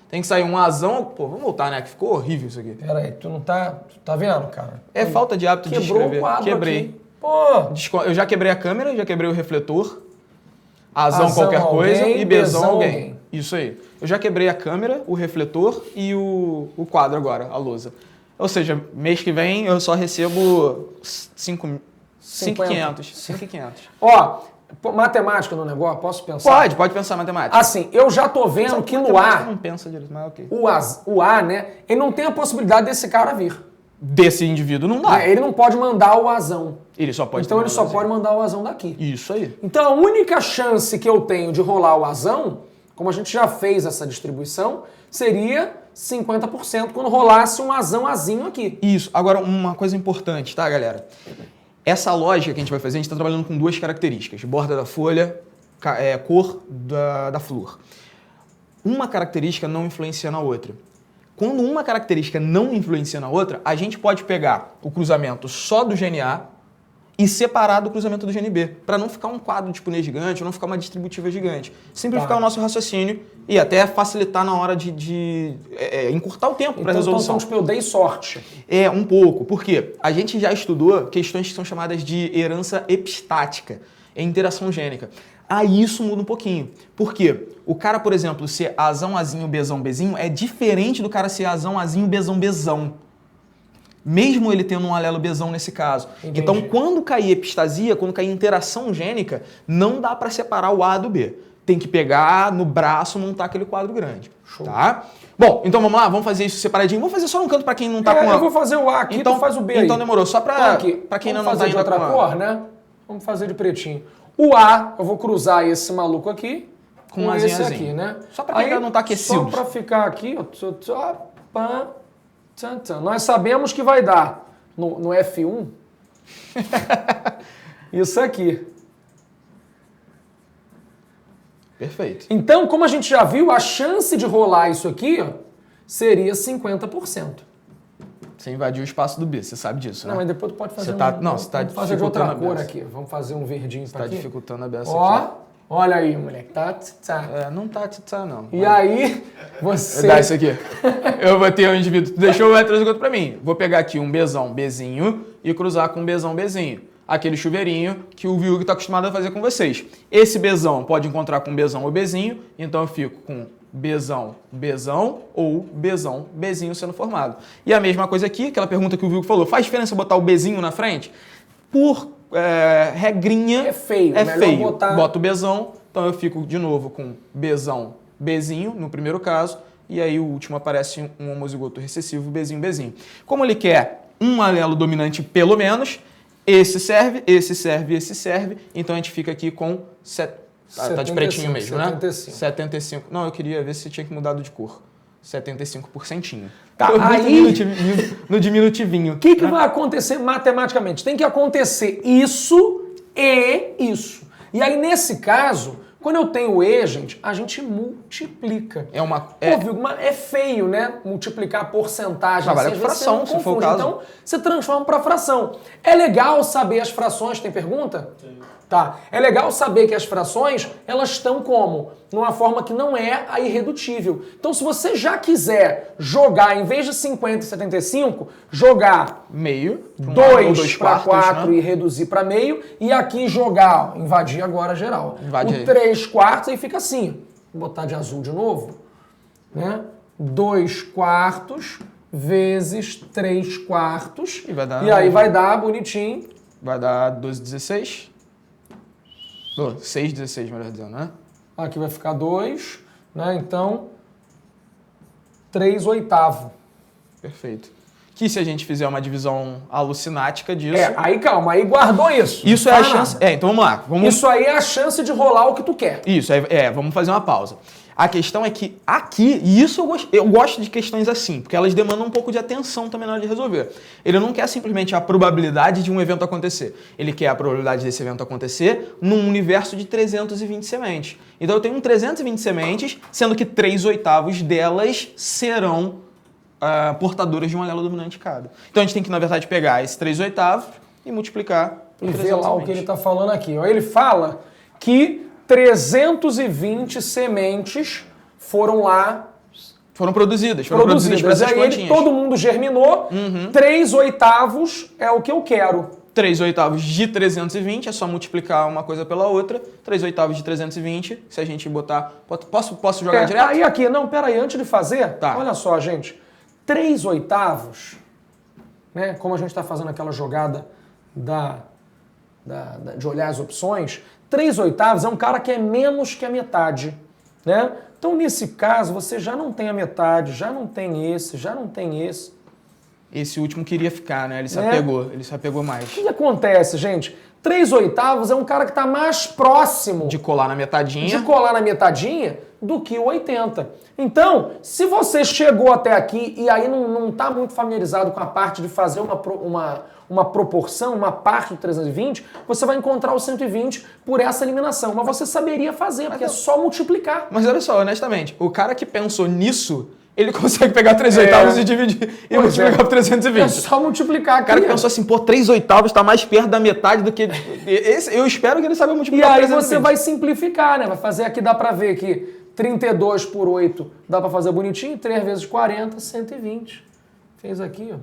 Tem que sair um azão. Pô, vamos voltar, né? Que ficou horrível isso aqui. Pera aí, tu não tá. Tu tá vendo, cara? É falta de hábito de Quebrou escrever. o quadro Quebrei. aqui. Pô! Eu já quebrei a câmera, já quebrei o refletor. Azão qualquer alguém, coisa e bezão alguém. alguém. Isso aí. Eu já quebrei a câmera, o refletor e o quadro agora, a lousa. Ou seja, mês que vem eu só recebo 5.500. Ó, matemática no negócio, posso pensar? Pode pensar matemática. Assim, eu já tô vendo que no ar, não pensa direito, mas ok. o A, né, ele não tem a possibilidade desse cara vir. Desse indivíduo não dá. Ele não pode mandar o azão. Ele só pode Então ele só mandar pode mandar o azão daqui. Isso aí. Então a única chance que eu tenho de rolar o azão, como a gente já fez essa distribuição, seria 50% quando rolasse um azão-azinho aqui. Isso. Agora, uma coisa importante, tá, galera? Essa lógica que a gente vai fazer, a gente está trabalhando com duas características. Borda da folha, cor da flor. Uma característica não influencia na outra. Quando uma característica não influencia na outra, a gente pode pegar o cruzamento só do gene A e separar do cruzamento do gene B, para não ficar um quadro de punê gigante, ou não ficar uma distributiva gigante. Simplificar o nosso raciocínio e até facilitar na hora de encurtar o tempo para a resolução. Então, eu dei sorte. É, um pouco. Por quê? A gente já estudou questões que são chamadas de herança epistática, interação gênica. Aí isso muda um pouquinho. Por quê? O cara, por exemplo, ser azão, azinho, bezão, bezinho, é diferente do cara ser azão, azinho, bezão, bezão. Mesmo ele tendo um alelo bezão nesse caso. Entendi. Então, quando cair epistasia, quando cair interação gênica, não dá para separar o A do B. Tem que pegar no braço, montar aquele quadro grande. Show. Tá? Bom, então vamos lá, vamos fazer isso separadinho. Vamos fazer só num canto para quem não tá com a... Eu vou fazer o A aqui, então, tu faz o B aí. Então demorou, só para quem ainda não tá de indo outra com a... cor, né? Vamos fazer de pretinho. O A, eu vou cruzar esse maluco aqui Com com azinho, esse azinho. aqui, né? Só pra quem ainda não tá aquecido. Só pra ficar aqui, ó. Nós sabemos que vai dar no F1 isso aqui. Perfeito. Então, como a gente já viu, a chance de rolar isso aqui, ó, seria 50%. Você invadiu o espaço do B, você sabe disso, né? Não, mas depois tu pode fazer Você tá vamos fazer de outra dificultando a cor beça. aqui. Vamos fazer um verdinho pra Tá aqui. dificultando a beça Ó, aqui. olha aí, moleque. Tá. Não tá, não. E aí, você... Dá isso aqui. Eu vou ter um indivíduo. Tu deixou o heterozigoto pra mim. Vou pegar aqui um bezão, bezinho e cruzar com um bezão, bezinho. Aquele chuveirinho que o Viúg tá acostumado a fazer com vocês. Esse bezão pode encontrar com bezão ou bezinho, então eu fico com bezão, bezão ou bezão, bezinho sendo formado. E a mesma coisa aqui, aquela pergunta que o Viúg falou, faz diferença botar o bezinho na frente? Por regrinha, É feio, melhor feio. botar- Boto o bezão, então eu fico de novo com bezão, bezinho, no primeiro caso, e aí o último aparece um homozigoto recessivo, bezinho, bezinho. Como ele quer um alelo dominante pelo menos, esse serve, então a gente fica aqui com... Tá de pretinho mesmo, 75. né? 75. Não, eu queria ver se tinha que mudar de cor. 75%. Tá, Eu aí- no diminutivinho. O que vai acontecer matematicamente? Tem que acontecer isso e isso. E aí, nesse caso, quando eu tenho E, gente, a gente multiplica. Pô, Vilgo, é feio, né? Multiplicar a porcentagem. Trabalha assim, com às vezes fração, você se não for o confunde. caso. Então, você transforma para fração. É legal saber as frações, tem pergunta? Sim. Tá. É legal saber que as frações, elas estão como? Numa forma que não é a irredutível. Então, se você já quiser jogar, em vez de 50 e 75, jogar meio, 2 para 4 né? e reduzir para meio, e aqui jogar, ó, invadir agora geral. Invade o aí. 3/4 aí fica assim. Vou botar de azul de novo. Né? 2/4 vezes 3/4. E aí vai dar bonitinho. Vai dar 12/16. 6/16, melhor dizendo, né? Aqui vai ficar 2, né? Então, 3/8. Perfeito. Que se a gente fizer uma divisão alucinática disso... Aí calma, aí guardou isso. Isso é a chance... então vamos lá. Isso aí é a chance de rolar o que tu quer. Isso, vamos fazer uma pausa. A questão é que aqui, e isso eu gosto de questões assim, porque elas demandam um pouco de atenção também na hora de resolver. Ele não quer simplesmente a probabilidade de um evento acontecer. Ele quer a probabilidade desse evento acontecer num universo de 320 sementes. Então eu tenho 320 sementes, sendo que 3/8 delas serão portadoras de um alelo dominante cada. Então a gente tem que, na verdade, pegar esse 3/8 e multiplicar por E 320 ver lá o que ele está falando aqui. Ó, ele fala que 320 sementes foram lá foram produzidas por essas aí plantinhas. todo mundo germinou. 3/8 é o que eu quero. 3/8 de 320, é só multiplicar uma coisa pela outra. 3/8 de 320, se a gente botar... Posso jogar direto? Aí aqui, não, peraí, antes de fazer, Tá. olha só, gente. 3/8, né, como a gente está fazendo aquela jogada de olhar as opções, 3/8 é um cara que é menos que a metade, né? Então, nesse caso, você já não tem a metade, já não tem esse, já não tem esse. Esse último queria ficar, né? Ele se apegou mais. O que acontece, gente? 3/8 é um cara que está mais próximo De colar na metadinha. do que o 80. Então, se você chegou até aqui e aí não está muito familiarizado com a parte de fazer uma proporção, uma parte do 320, você vai encontrar o 120 por essa eliminação. Mas você saberia fazer, porque é só multiplicar. Mas olha só, honestamente, o cara que pensou nisso, ele consegue pegar 3/8 e dividir e multiplicar por 320. É só multiplicar aqui. O cara que pensou assim, pô, 3/8 está mais perto da metade do que... eu espero que ele saiba E multiplicar aí 320. você vai simplificar, né? Vai fazer aqui, dá pra ver que 32 por 8 dá pra fazer bonitinho, 3 vezes 40, 120. Fez aqui, ó.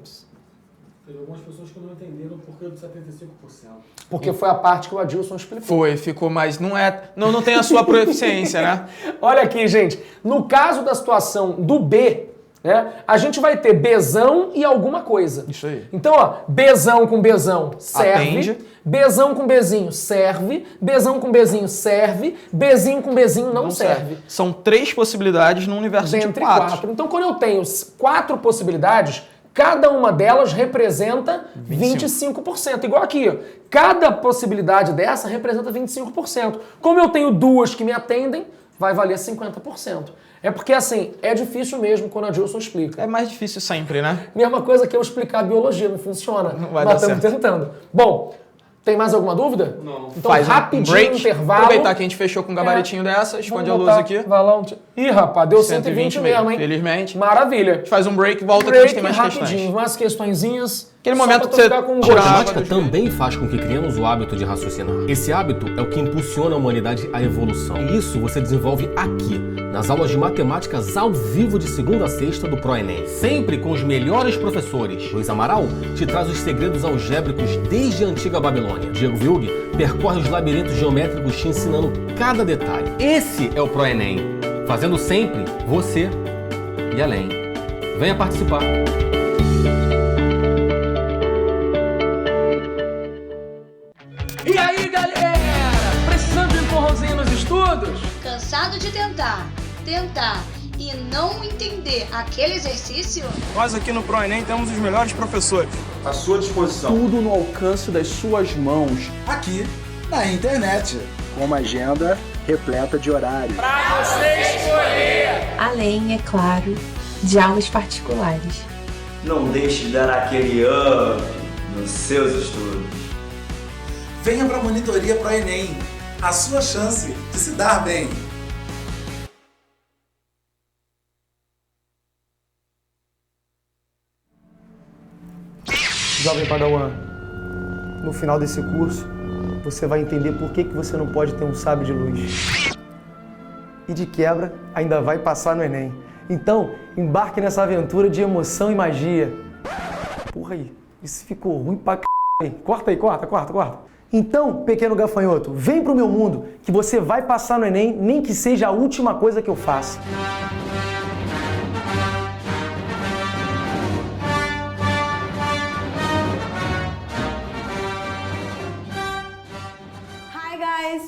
Teve algumas pessoas que não entenderam o porquê do 75%. Porque foi a parte que o Adilson explicou. Ficou, mas não tem a sua proficiência, né? Olha aqui, gente. No caso da situação do B, né, a gente vai ter Bzão e alguma coisa. Isso aí. Então, ó, Bzão com Bzão serve. Atende. Bzão com Bzinho serve. Bzão com Bzinho serve. Bzinho com Bzinho não serve. São 3 possibilidades num universo de Dentre 4. 4. Então, quando eu tenho 4 possibilidades, cada uma delas representa 25%. Igual aqui, ó. Cada possibilidade dessa representa 25%. Como eu tenho 2 que me atendem, vai valer 50%. É porque, assim, é difícil mesmo quando a Adilson explica. É mais difícil sempre, né? Mesma coisa que eu explicar a biologia, não funciona. Não vai Mas dar estamos certo. tentando. Bom, tem mais alguma dúvida? Não. Então, Faz rapidinho, break, intervalo. aproveitar que a gente fechou com um gabaritinho dessa, esconde a Vamos luz botar- aqui. Vai lá, Ih, rapaz, deu 120 mesmo, hein? Felizmente. Maravilha. A gente faz um break, volta que a gente tem mais rapidinho, questões. umas questõezinhas. Aquele só momento pra que tu você ficar com tirar gosto. a Matemática também faz com que criemos o hábito de raciocinar. Esse hábito é o que impulsiona a humanidade à evolução. E isso você desenvolve aqui, nas aulas de matemáticas ao vivo de segunda a sexta do ProEnem. Sempre com os melhores professores. Luiz Amaral te traz os segredos algébricos desde a antiga Babilônia. Diego Vilg percorre os labirintos geométricos te ensinando cada detalhe. Esse é o ProEnem, fazendo sempre você e além. Venha participar. E aí, galera? Precisando de um empurrãozinho nos estudos? Cansado de tentar e não entender aquele exercício? Nós aqui no ProEnem temos os melhores professores. À sua disposição. Tudo no alcance das suas mãos. Aqui na internet. Com uma agenda repleta de horários. Além, é claro, de aulas particulares. Não deixe de dar aquele up nos seus estudos. Venha para a Monitoria ProEnem, a sua chance de se dar bem. Jovem Padawan, no final desse curso, você vai entender por que você não pode ter um sábio de luz. E de quebra, ainda vai passar no Enem. Então, embarque nessa aventura de emoção e magia. Porra aí, isso ficou ruim pra c... Corta aí, corta. Então, pequeno gafanhoto, vem pro meu mundo, que você vai passar no Enem, nem que seja a última coisa que eu faça.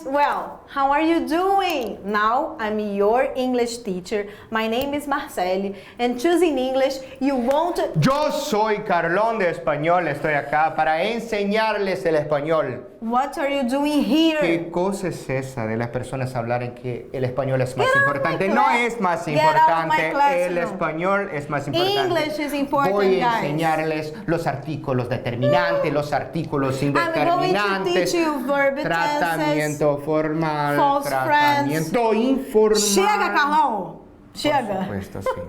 Well, how are you doing? Now I'm your English teacher. My name is Marceli, and choosing English, you won't... Yo soy Carlón de Español, estoy acá para enseñarles el español. What are you doing here? ¿Qué cosa es esa de las personas hablar en que el español es más importante? No es más Get out of my importante, el classroom. español es más importante. English is important, Voy a guys. enseñarles los artículos determinantes, los artículos I'm going to indeterminantes, teach you verb tratamiento formal, false tratamiento informal. Chega, Carlão! Chega! Por supuesto, sim.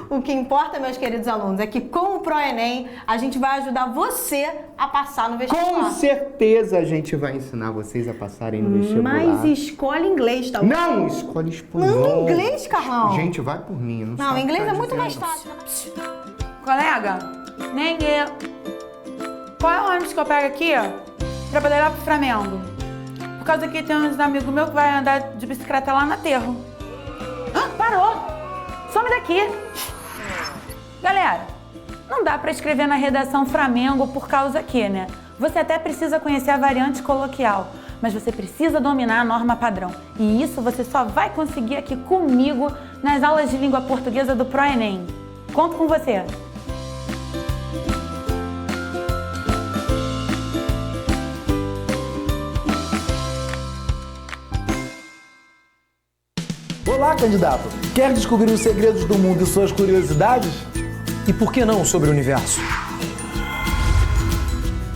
O que importa, meus queridos alunos, é que com o ProEnem a gente vai ajudar você a passar no vestibular. Com certeza a gente vai ensinar vocês a passarem no vestibular. Mas escolhe inglês, tá bom? Não, escolhe espanhol. Não, inglês, Carlão. Gente, vai por mim. Não, inglês é muito mais fácil. Colega, nem eu. Qual é o ônibus que eu pego aqui pra poder ir lá pro Flamengo? Por causa que tem uns amigos meus que vai andar de bicicleta lá no aterro. Parou! Some daqui! Galera, não dá pra escrever na redação Flamengo por causa que, né? Você até precisa conhecer a variante coloquial, mas você precisa dominar a norma padrão. E isso você só vai conseguir aqui comigo nas aulas de língua portuguesa do ProEnem. Conto com você! Olá, candidato! Quer descobrir os segredos do mundo e suas curiosidades? E por que não sobre o universo?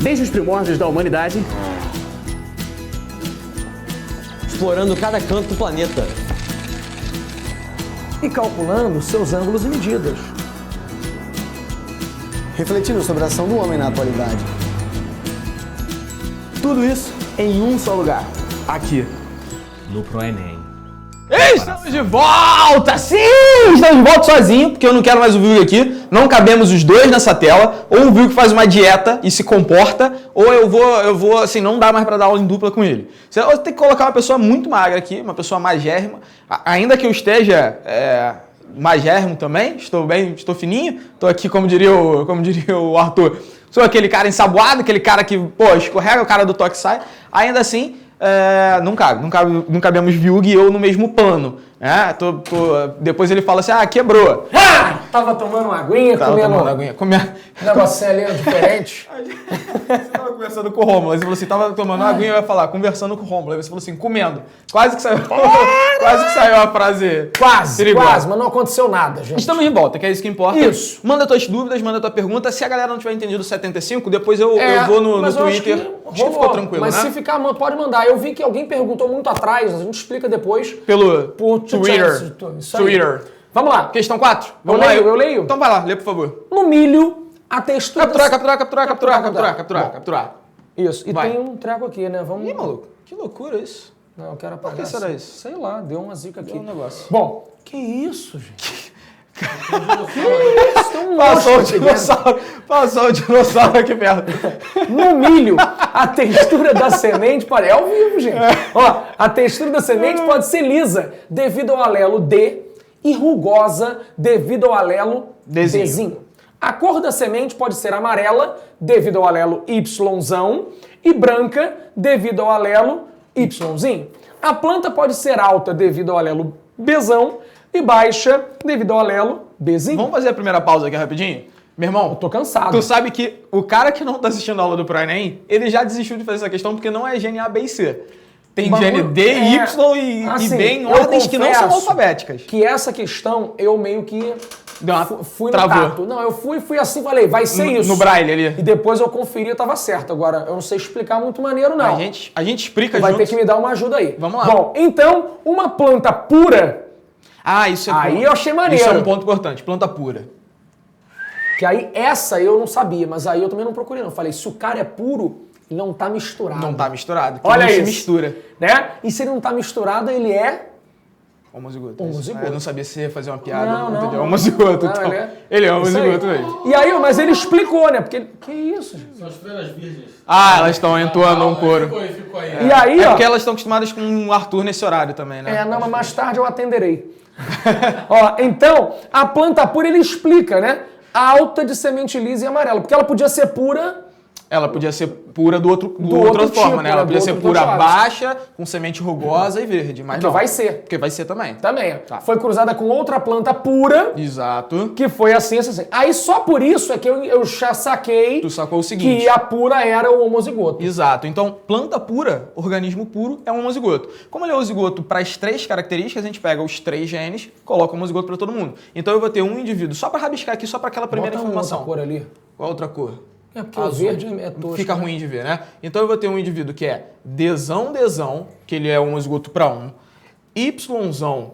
Desde os primórdios da humanidade, explorando cada canto do planeta e calculando seus ângulos e medidas, refletindo sobre a ação do homem na atualidade. Tudo isso em um só lugar, aqui no ProEnem. Estamos de volta! Sim! Estamos de volta sozinho, porque eu não quero mais o Vilg aqui. Não cabemos os dois nessa tela. Ou o Vilg faz uma dieta e se comporta, ou eu vou, assim, não dá mais pra dar aula em dupla com ele. Você tem que colocar uma pessoa muito magra aqui, uma pessoa magérrima. Ainda que eu esteja magérrimo também, estou fininho. Estou aqui, como diria o Arthur, sou aquele cara ensaboado, aquele cara que, escorrega, o cara do toque sai. Ainda assim, não cabemos Vilg e eu no mesmo plano. Depois ele fala assim, quebrou. Tava tomando uma aguinha, comendo um negocinho ali diferente. Você tava conversando com o Rômulo, aí você falou assim, tava tomando uma aguinha, eu ia falar, conversando com o Rômulo. Aí você falou assim, comendo. Quase que saiu a frase Quase, mas não aconteceu nada, gente. Estamos de volta, que é isso que importa. Isso. Manda tuas dúvidas, manda tua pergunta. Se a galera não tiver entendido 75, depois eu vou no Twitter. Acho que ficou tranquilo, mas né? se ficar, pode mandar. Eu vi que alguém perguntou muito atrás, a gente explica depois. Por Twitter. Twitter. Vamos lá. Questão 4. Eu leio? Então vai lá, lê por favor. No milho, a textura... Capturar. Isso. E tem um treco aqui, né? Vamos... Ih, maluco. Que loucura isso. Não, eu quero apagar. Por que será isso? Sei lá, deu uma zica aqui. Deu um negócio. Bom, que isso, gente? Passou o dinossauro aqui perto. No milho, a textura da semente pode... É ao vivo, gente. Ó, a textura da semente pode ser lisa, devido ao alelo D, e rugosa, devido ao alelo Dzinho. A cor da semente pode ser amarela, devido ao alelo Yzão, e branca, devido ao alelo Yzinho. A planta pode ser alta, devido ao alelo Bzão, e baixa devido ao alelo Bzinho. Vamos fazer a primeira pausa aqui rapidinho? Meu irmão, eu tô cansado. Tu sabe que o cara que não tá assistindo a aula do ProEnem, ele já desistiu de fazer essa questão porque não é gene A, B e C. Tem gene D, Y e B em ordens que não são alfabéticas. Que essa questão eu meio que Deu uma fui no travou. tato. Não, eu fui assim, falei, vai ser isso. No braille ali. E depois eu conferi e tava certo. Agora, eu não sei explicar muito maneiro, não. A gente explica vai juntos. ter que me dar uma ajuda aí. Vamos lá. Bom, então, uma planta pura... Isso é Aí eu achei maneiro. Isso é um ponto importante, planta pura. Que aí, essa eu não sabia, mas aí eu também não procurei, não. Falei, se o cara é puro, ele não tá misturado. Não tá misturado. Olha não isso. se mistura. Né? E se ele não tá misturado, ele é... Homozigoto. Homozigoto. Eu não sabia se ia fazer uma piada. Não, entendeu? não. Homozigoto. Não, Então. ele Ele é Isso homozigoto aí. mesmo. E aí, mas ele explicou, né? Porque... Que isso, gente? São as freiras virgens. Elas estão entoando um coro. Ficou aí. E aí, É ó... porque elas estão acostumadas com o Arthur nesse horário também, né? Não, mas mais tarde eu atenderei. Ó, então, a planta pura, ele explica, né? Alta de semente lisa e amarela. Porque ela podia ser pura... Ela podia ser pura do outra outro forma, tipo, né? Ela né? podia Do ser outro pura tipo. baixa, com semente rugosa e verde. Mas Que não. vai ser. Porque vai ser também. Também. Foi cruzada com outra planta pura. Exato. Que foi assim. Aí só por isso é que eu já saquei... Tu sacou o seguinte. Que a pura era o homozigoto. Exato. Então, planta pura, organismo puro, é um homozigoto. Como ele é homozigoto para as 3 características, a gente pega os 3 genes, coloca o homozigoto para todo mundo. Então eu vou ter um indivíduo, só para rabiscar aqui, só para aquela primeira informação. Outra cor ali. Qual outra cor? É porque Azul. o verde é tosco. Fica ruim de ver, né? Então eu vou ter um indivíduo que é Dzão, que ele é homozigoto para um, Yzão,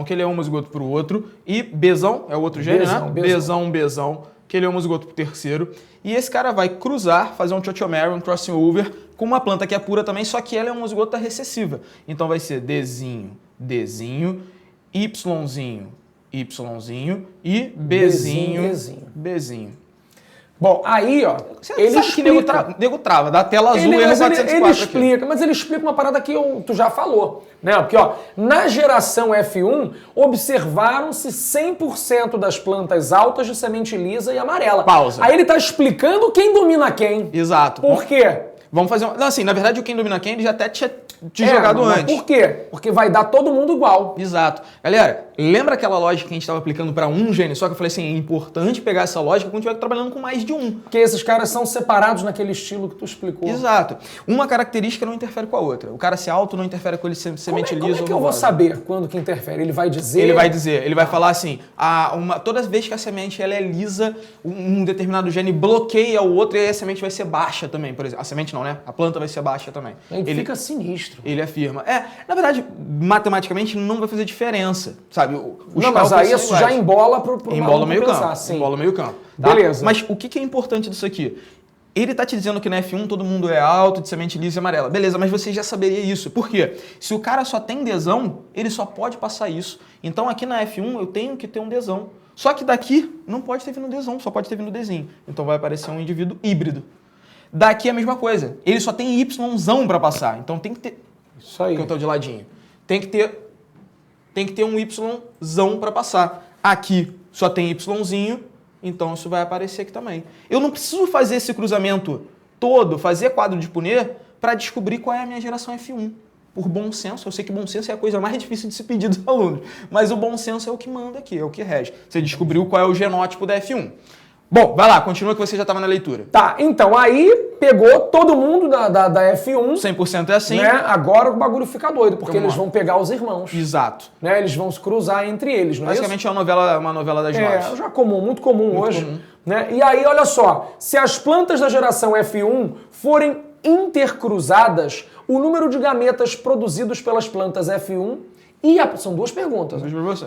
que ele é homozigoto para o outro, e Bzão, é o outro gene, né? Bzão, que ele é homozigoto para o terceiro. E esse cara vai cruzar, fazer um chochomere, um crossing over, com uma planta que é pura também, só que ela é homozigota recessiva. Então vai ser Dzinho, Yzinho e Bzinho. Bom, aí, ó, ele sabe explica... que nego trava, dá tela azul, ele explica, mas ele explica uma parada que tu já falou, né? Porque, ó, na geração F1, observaram-se 100% das plantas altas de semente lisa e amarela. Pausa. Aí ele tá explicando quem domina quem. Exato. Por quê? Vamos fazer Não, assim, na verdade, o quem domina quem, ele já até tinha jogado mas antes. Por quê? Porque vai dar todo mundo igual. Exato. Galera, lembra aquela lógica que a gente estava aplicando para um gene? Só que eu falei assim, é importante pegar essa lógica quando estiver trabalhando com mais de um. Porque esses caras são separados naquele estilo que tu explicou. Exato. Uma característica não interfere com a outra. O cara ser alto não interfere com ele ser semente lisa. Como é que eu vou saber quando que interfere? Ele vai dizer? Ele vai falar assim, toda vez que a semente ela é lisa, um determinado gene bloqueia o outro e aí a semente vai ser baixa também, por exemplo. A semente não, né? A planta vai ser baixa também. Ele fica sinistro. Ele afirma. Na verdade, matematicamente não vai fazer diferença, sabe? Não, mas aí isso já embola pro embola meio pensar, campo. sim. Embola meio campo. Tá? Beleza. Mas o que é importante disso aqui? Ele tá te dizendo que na F1 todo mundo é alto, de semente lisa e amarela. Beleza, mas você já saberia isso. Por quê? Se o cara só tem Dzão, ele só pode passar isso. Então aqui na F1 eu tenho que ter um Dzão. Só que daqui não pode ter vindo Dzão, só pode ter vindo Dzinho. Então vai aparecer um indivíduo híbrido. Daqui é a mesma coisa. Ele só tem Yzão para passar. Então tem que ter... Isso aí. Que eu tô de ladinho. Tem que ter um Yzão para passar. Aqui só tem Yzinho, então isso vai aparecer aqui também. Eu não preciso fazer esse cruzamento todo, fazer quadro de Punnett, para descobrir qual é a minha geração F1. Por bom senso, eu sei que bom senso é a coisa mais difícil de se pedir dos alunos, mas o bom senso é o que manda aqui, é o que rege. Você descobriu qual é o genótipo da F1. Bom, vai lá, continua que você já estava na leitura. Tá, então aí pegou todo mundo da F1. 100% é assim. Né? Agora o bagulho fica doido, porque eles vão pegar os irmãos. Exato. Né? Eles vão se cruzar entre eles, não é basicamente isso? é uma novela das nove. Já comum, muito comum Muito hoje. comum. Né? E aí, olha só, se as plantas da geração F1 forem intercruzadas, o número de gametas produzidos pelas plantas F1 são duas perguntas.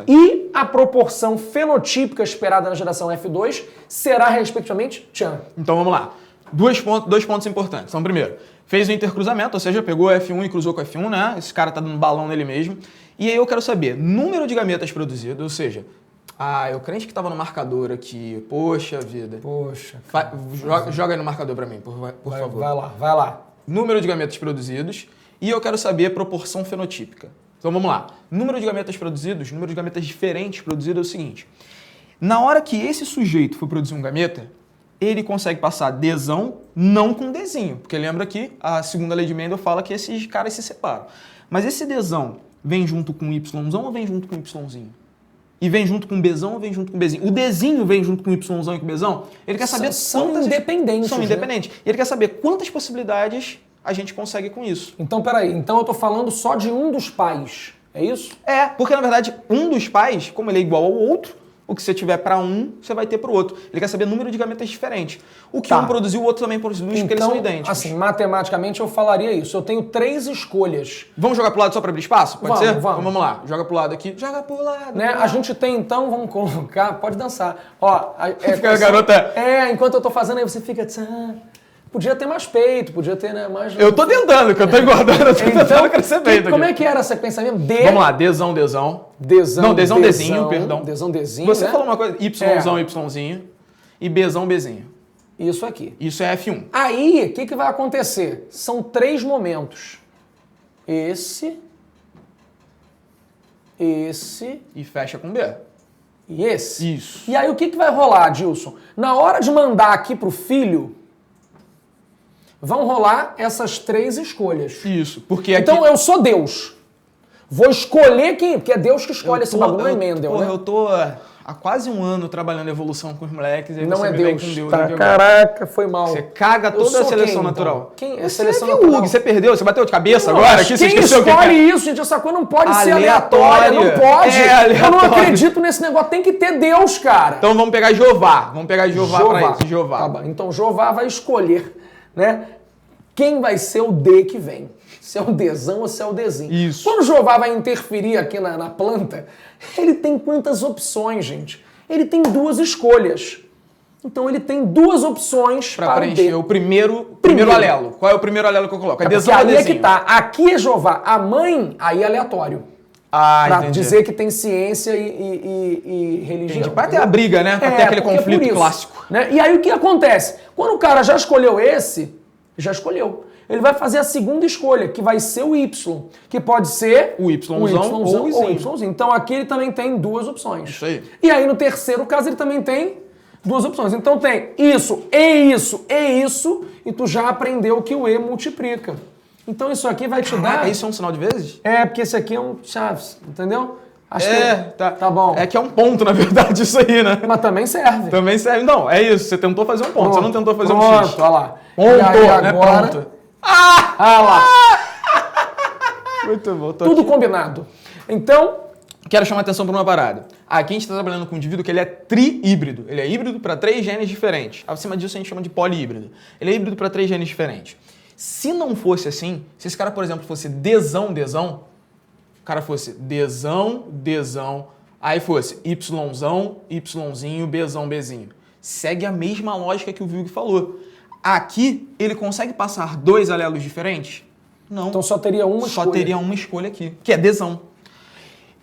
E a proporção fenotípica esperada na geração F2 será, respectivamente, Então vamos lá. Dois pontos importantes. Então, primeiro, fez o intercruzamento, ou seja, pegou a F1 e cruzou com a F1, né? Esse cara tá dando balão nele mesmo. E aí eu quero saber, número de gametas produzidos, ou seja, eu crente que tava no marcador aqui, poxa vida. Poxa. Joga aí no marcador pra mim, por favor. Vai lá. Número de gametas produzidos e eu quero saber a proporção fenotípica. Então vamos lá. Número de gametas produzidos, número de gametas diferentes produzidos é o seguinte. Na hora que esse sujeito for produzir um gameta, ele consegue passar Dzão não com Dzinho. Porque lembra que a segunda lei de Mendel fala que esses caras se separam. Mas esse Dzão vem junto com Yzão ou vem junto com Yzinho? E vem junto com Bzão ou vem junto com Bzinho? O Dzinho vem junto com Yzão e com Bzão? Ele quer saber São independentes. São independentes. E ele quer saber quantas possibilidades a gente consegue com isso. Então, peraí. Então eu tô falando só de um dos pais. É isso? Porque na verdade um dos pais, como ele é igual ao outro, O que você tiver para um, você vai ter para o outro. Ele quer saber o número de gametas diferentes. O que um produziu, o outro também produziu, porque eles são idênticos. Assim, matematicamente eu falaria isso. Eu tenho 3 escolhas. Vamos jogar pro lado só para abrir espaço? Pode ser? Vamos. Então, vamos lá. Joga pro lado aqui. Joga pro lado. Né? A gente tem, então, vamos colocar... Pode dançar. Ó, fica a garota... enquanto eu tô fazendo aí, você fica... Podia ter mais peito, podia ter, né, mais... Eu tô tentando, que eu tô engordando, eu tô tentando crescer peito. Como é que era a sequência mesmo? Vamos lá, Dzão. Não, Dzinho, perdão. Dzinho, Você né? falou uma coisa, Yzão, e Bzão. Isso aqui. Isso é F1. Aí, o que vai acontecer? São 3 momentos. Esse... E fecha com B. E esse. Isso. E aí, o que vai rolar, Dilson? Na hora de mandar aqui pro filho... Vão rolar essas 3 escolhas. Isso, porque aqui... Então eu sou Deus. Vou escolher quem... Porque é Deus que escolhe esse bagulho, não é Mendel, né? Eu tô há quase um ano trabalhando evolução com os moleques. E não você é me vem Deus. com Deus. Tá, caraca, foi mal. Você caga toda a seleção natural. Quem é você seleção natural? Você perdeu? Você bateu de cabeça agora? Aqui, você quem esqueceu escolhe isso, gente? Essa coisa não pode ser aleatória. Não pode. Eu não acredito nesse negócio. Tem que ter Deus, cara. Então vamos pegar Jeová. Vamos pegar Jeová pra isso. Jeová. Tá bom. Então Jeová vai escolher, né? Quem vai ser o D que vem? Se é o Dzão ou se é o Dzinho. Isso. Quando o Jeová vai interferir aqui na planta, ele tem quantas opções, gente? Ele tem 2 escolhas. Então ele tem 2 opções para preencher o primeiro alelo. Qual é o primeiro alelo que eu coloco? É Dzão ou Dzinho? Aí é que tá. Aqui é Jeová. A mãe, aí é aleatório. Pra dizer que tem ciência e religião. Pra ter a briga, né? Pra ter aquele conflito clássico. Né? E aí o que acontece? Quando o cara já escolheu esse... Já escolheu. Ele vai fazer a segunda escolha, que vai ser o Y, que pode ser o Yzão ou o Yzinho. Então aqui ele também tem 2 opções. Isso aí. E aí no terceiro caso ele também tem 2 opções. Então tem isso, e isso, e isso, e tu já aprendeu que o E multiplica. Então isso aqui vai te dar... Isso é um sinal de vezes? É, porque esse aqui é um chaves, entendeu? Acho tá bom. É que é um ponto, na verdade, isso aí, né? Mas também serve. Também serve. Não, é isso. Você tentou fazer um ponto, você não tentou fazer um X. Olha lá. Ponto, né? Ponto. Lá. Muito bom. Tudo combinado. Então... Quero chamar a atenção para uma parada. Aqui a gente está trabalhando com um indivíduo que ele é tri-híbrido. Ele é híbrido para 3 genes diferentes. Acima disso a gente chama de polihíbrido. Ele é híbrido para 3 genes diferentes. Se não fosse assim, se esse cara, por exemplo, fosse Dzão, o cara fosse Dzão, aí fosse Yzinho, Bzinho. Segue a mesma lógica que o Vilg falou. Aqui, ele consegue passar 2 alelos diferentes? Não. Então só teria uma escolha. Só teria uma escolha aqui, que é Dzão.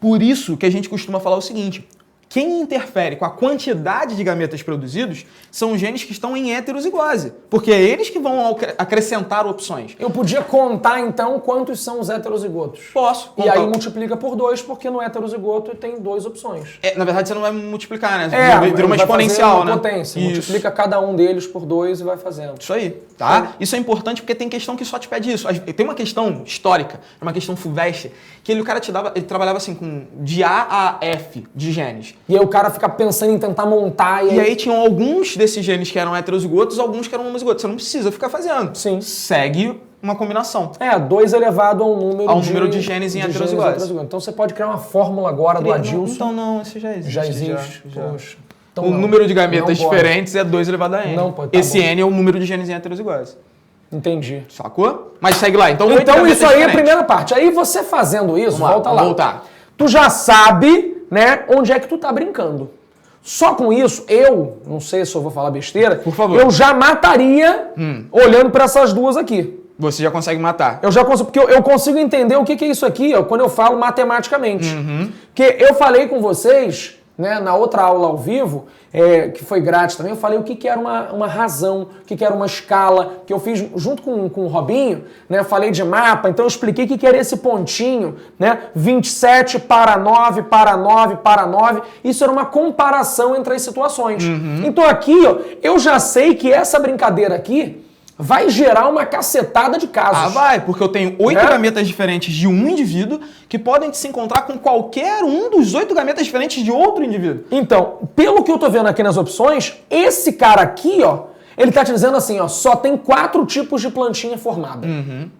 Por isso que a gente costuma falar o seguinte: quem interfere com a quantidade de gametas produzidos são os genes que estão em heterozigose, porque é eles que vão acrescentar opções. Eu podia contar, então, quantos são os heterozigotos? Posso. E aí multiplica por 2, porque no heterozigoto tem 2 opções. Na verdade, você não vai multiplicar, né? Vira uma exponencial, né? Potência. Multiplica cada um deles por 2 e vai fazendo. Isso aí, tá? Isso é importante porque tem questão que só te pede isso. Tem uma questão histórica, uma questão FUVEST, que o cara ele trabalhava assim de A a F de genes. E aí o cara fica pensando em tentar montar. E aí tinham alguns desses genes que eram heterozigotos, alguns que eram homozigotos. Você não precisa ficar fazendo. Sim. Segue uma combinação. 2 elevado ao número de genes em heterozigose. Então você pode criar uma fórmula agora do Adilson. Então não, isso já existe. Já existe. Poxa. Então, o número de gametas diferentes é 2 elevado a N. Não pode. Esse N é o número de genes em heterozigose. Entendi. Sacou? Mas segue lá. Então isso aí é a primeira parte. Aí você fazendo isso, volta lá. Vamos voltar. Tu já sabe, né, onde é que tu tá brincando. Só com isso, eu, não sei se eu vou falar besteira, por favor, eu já mataria olhando para essas duas aqui. Você já consegue matar. Eu já consigo, porque eu consigo entender o que é isso aqui, ó, quando eu falo matematicamente. Porque eu falei com vocês, né, na outra aula ao vivo, que foi grátis também, eu falei o que era uma razão, o que era uma escala, que eu fiz junto com o Robinho, né, eu falei de mapa, então eu expliquei o que era esse pontinho, né, 27 para 9, para 9, para 9, isso era uma comparação entre as situações. Então aqui, ó, eu já sei que essa brincadeira aqui vai gerar uma cacetada de casos. Vai, porque eu tenho 8 gametas diferentes de um indivíduo que podem se encontrar com qualquer um dos 8 gametas diferentes de outro indivíduo. Então, pelo que eu tô vendo aqui nas opções, esse cara aqui, ó, ele tá te dizendo assim, ó, só tem 4 tipos de plantinha formada.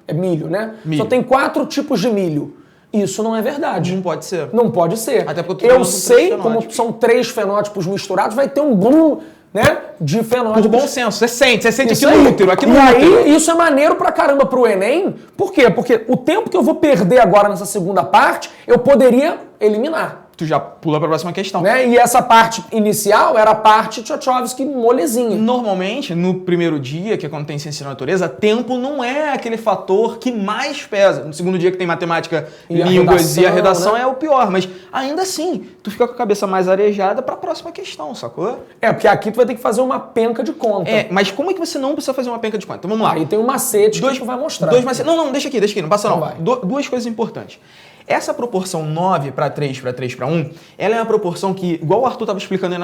É milho, né? Só tem 4 tipos de milho. Isso não é verdade. Não pode ser. Não pode ser. Até porque eu sei, como são 3 fenótipos misturados, vai ter um boom, né, de fenótipos. Por bom senso, você sente aqui Isso no aí. útero, aqui no E útero. aí, isso é maneiro pra caramba pro Enem. Por quê? Porque o tempo que eu vou perder agora nessa segunda parte, eu poderia eliminar. Tu já pula pra próxima questão. Né? E essa parte inicial era a parte Tchotchkovsky molezinha. Normalmente, no primeiro dia, que é quando tem ciência da natureza, tempo não é aquele fator que mais pesa. No segundo dia que tem matemática, línguas e a redação, né, é o pior. Mas ainda assim, tu fica com a cabeça mais arejada pra próxima questão, sacou? É, porque aqui tu vai ter que fazer uma penca de conta. É, mas como é que você não precisa fazer uma penca de conta? Então vamos lá. Aí tem um macete que tu vai mostrar. Não, deixa aqui, não passa não. Então Duas coisas importantes. Essa proporção 9 para 3 para 3 para 1, ela é uma proporção que, igual o Arthur estava explicando aí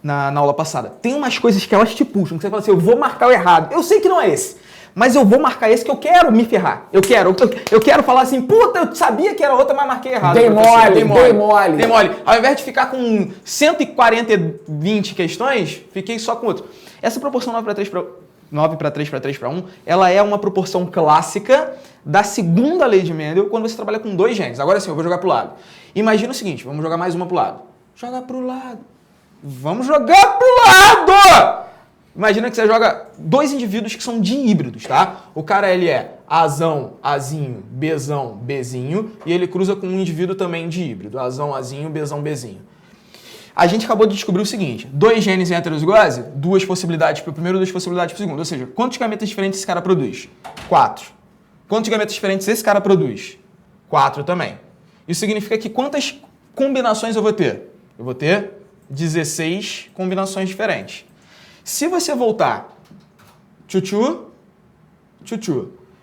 na aula passada, tem umas coisas que elas te puxam, que você fala assim, eu vou marcar o errado. Eu sei que não é esse, mas eu vou marcar esse que eu quero me ferrar. Eu quero falar assim, puta, eu sabia que era outra, mas marquei errado. Dei mole. Ao invés de ficar com 120 questões, fiquei só com outro. Essa proporção 9 para 3 para 3 para 1, ela é uma proporção clássica da segunda lei de Mendel quando você trabalha com 2 genes. Agora sim, eu vou jogar pro lado. Imagina o seguinte, vamos jogar mais uma pro lado. Joga pro lado. Vamos jogar pro lado! Imagina que você joga 2 indivíduos que são dihíbridos, tá? O cara, ele é Azão, Azinho, Bzão, Bzinho, e ele cruza com um indivíduo também dihíbrido. Azão, Azinho, Bzão, Bzinho. A gente acabou de descobrir o seguinte, 2 genes em heterozigose, 2 possibilidades para o primeiro e 2 possibilidades para o segundo. Ou seja, quantos gametas diferentes esse cara produz? 4. Quantos gametas diferentes esse cara produz? 4 também. Isso significa que quantas combinações eu vou ter? Eu vou ter 16 combinações diferentes. Se você voltar tchutchu,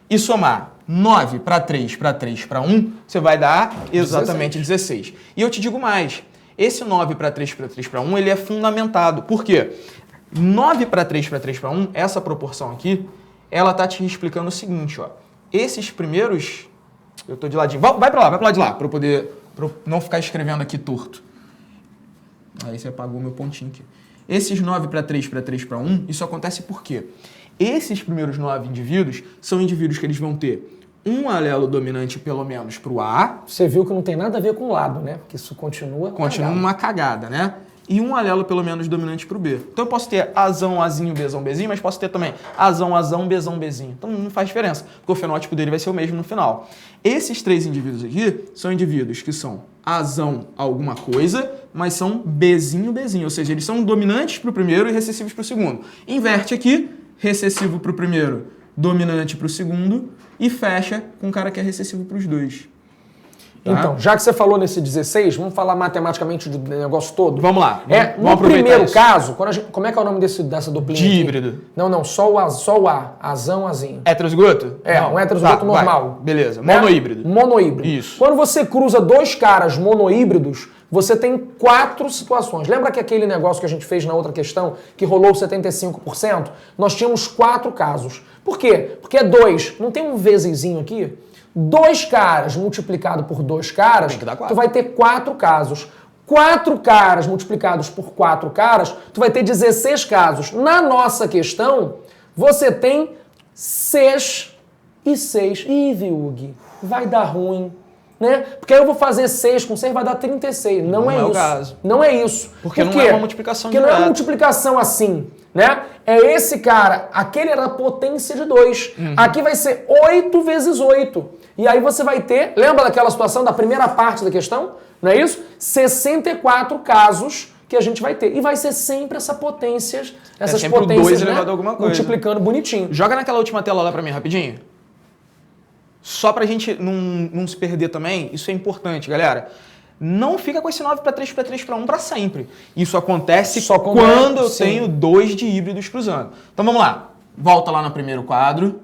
e somar 9 para 3 para 3 para 1, você vai dar exatamente 16. E eu te digo mais, esse 9 para 3 para 3 para 1, ele é fundamentado. Por quê? 9 para 3 para 3 para 1, essa proporção aqui, ela tá te explicando o seguinte, ó. Esses primeiros... Eu tô de ladinho. Vai pro lado de lá, pra eu não ficar escrevendo aqui torto. Aí você apagou meu pontinho aqui. Esses 9 para 3 para 3 para 1, isso acontece por quê? Esses primeiros 9 indivíduos são indivíduos que eles vão ter um alelo dominante pelo menos pro A. Você viu que não tem nada a ver com o lado, né? Porque isso continua uma cagada, né? E um alelo pelo menos dominante pro B. Então eu posso ter Azão, Azinho, Bzão, Bzinho, mas posso ter também Azão, Azão, Bzão, Bzinho. Então não faz diferença, porque o fenótipo dele vai ser o mesmo no final. Esses 3 indivíduos aqui são indivíduos que são Azão alguma coisa, mas são Bzinho, Bzinho. Ou seja, eles são dominantes pro primeiro e recessivos pro segundo. Inverte aqui, recessivo pro primeiro, dominante pro segundo, e fecha com um cara que é recessivo pros 2. Tá? Então, já que você falou nesse 16, vamos falar matematicamente do negócio todo? Vamos lá. No primeiro caso, como é que é o nome dessa duplinha Díhíbrido. aqui? Não, só o A. Azão, Azinho. Heterozigoto? Um heterozigoto normal. Vai. Beleza. Monohíbrido. Monohíbrido. Isso. Quando você cruza 2 caras monohíbridos, você tem 4 situações. Lembra que aquele negócio que a gente fez na outra questão, que rolou 75%? Nós tínhamos 4 casos. Por quê? Porque é 2. Não tem um vezezinho aqui? 2 caras multiplicado por 2 caras, tu vai ter 4 casos. 4 caras multiplicados por 4 caras, tu vai ter 16 casos. Na nossa questão, você tem 6 e 6. Ih, Viug, vai dar ruim, né? Porque aí eu vou fazer 6 com 6, vai dar 36. Não é isso. O caso. Não é isso. Porque não é uma multiplicação direta. Porque não é uma multiplicação assim, né? É esse cara, aquele era a potência de 2. Aqui vai ser 8 vezes 8. E aí você vai ter, lembra daquela situação da primeira parte da questão? Não é isso? 64 casos que a gente vai ter. E vai ser sempre essa potência, essas sempre potências, o 2 né? elevado a alguma coisa. Multiplicando bonitinho. Joga naquela última tela lá pra mim, rapidinho. Só pra gente não se perder também, isso é importante, galera. Não fica com esse 9 para 3 para 3 para 1 para sempre. Isso acontece só quando eu tenho 2 dihíbridos cruzando. Então vamos lá. Volta lá no primeiro quadro.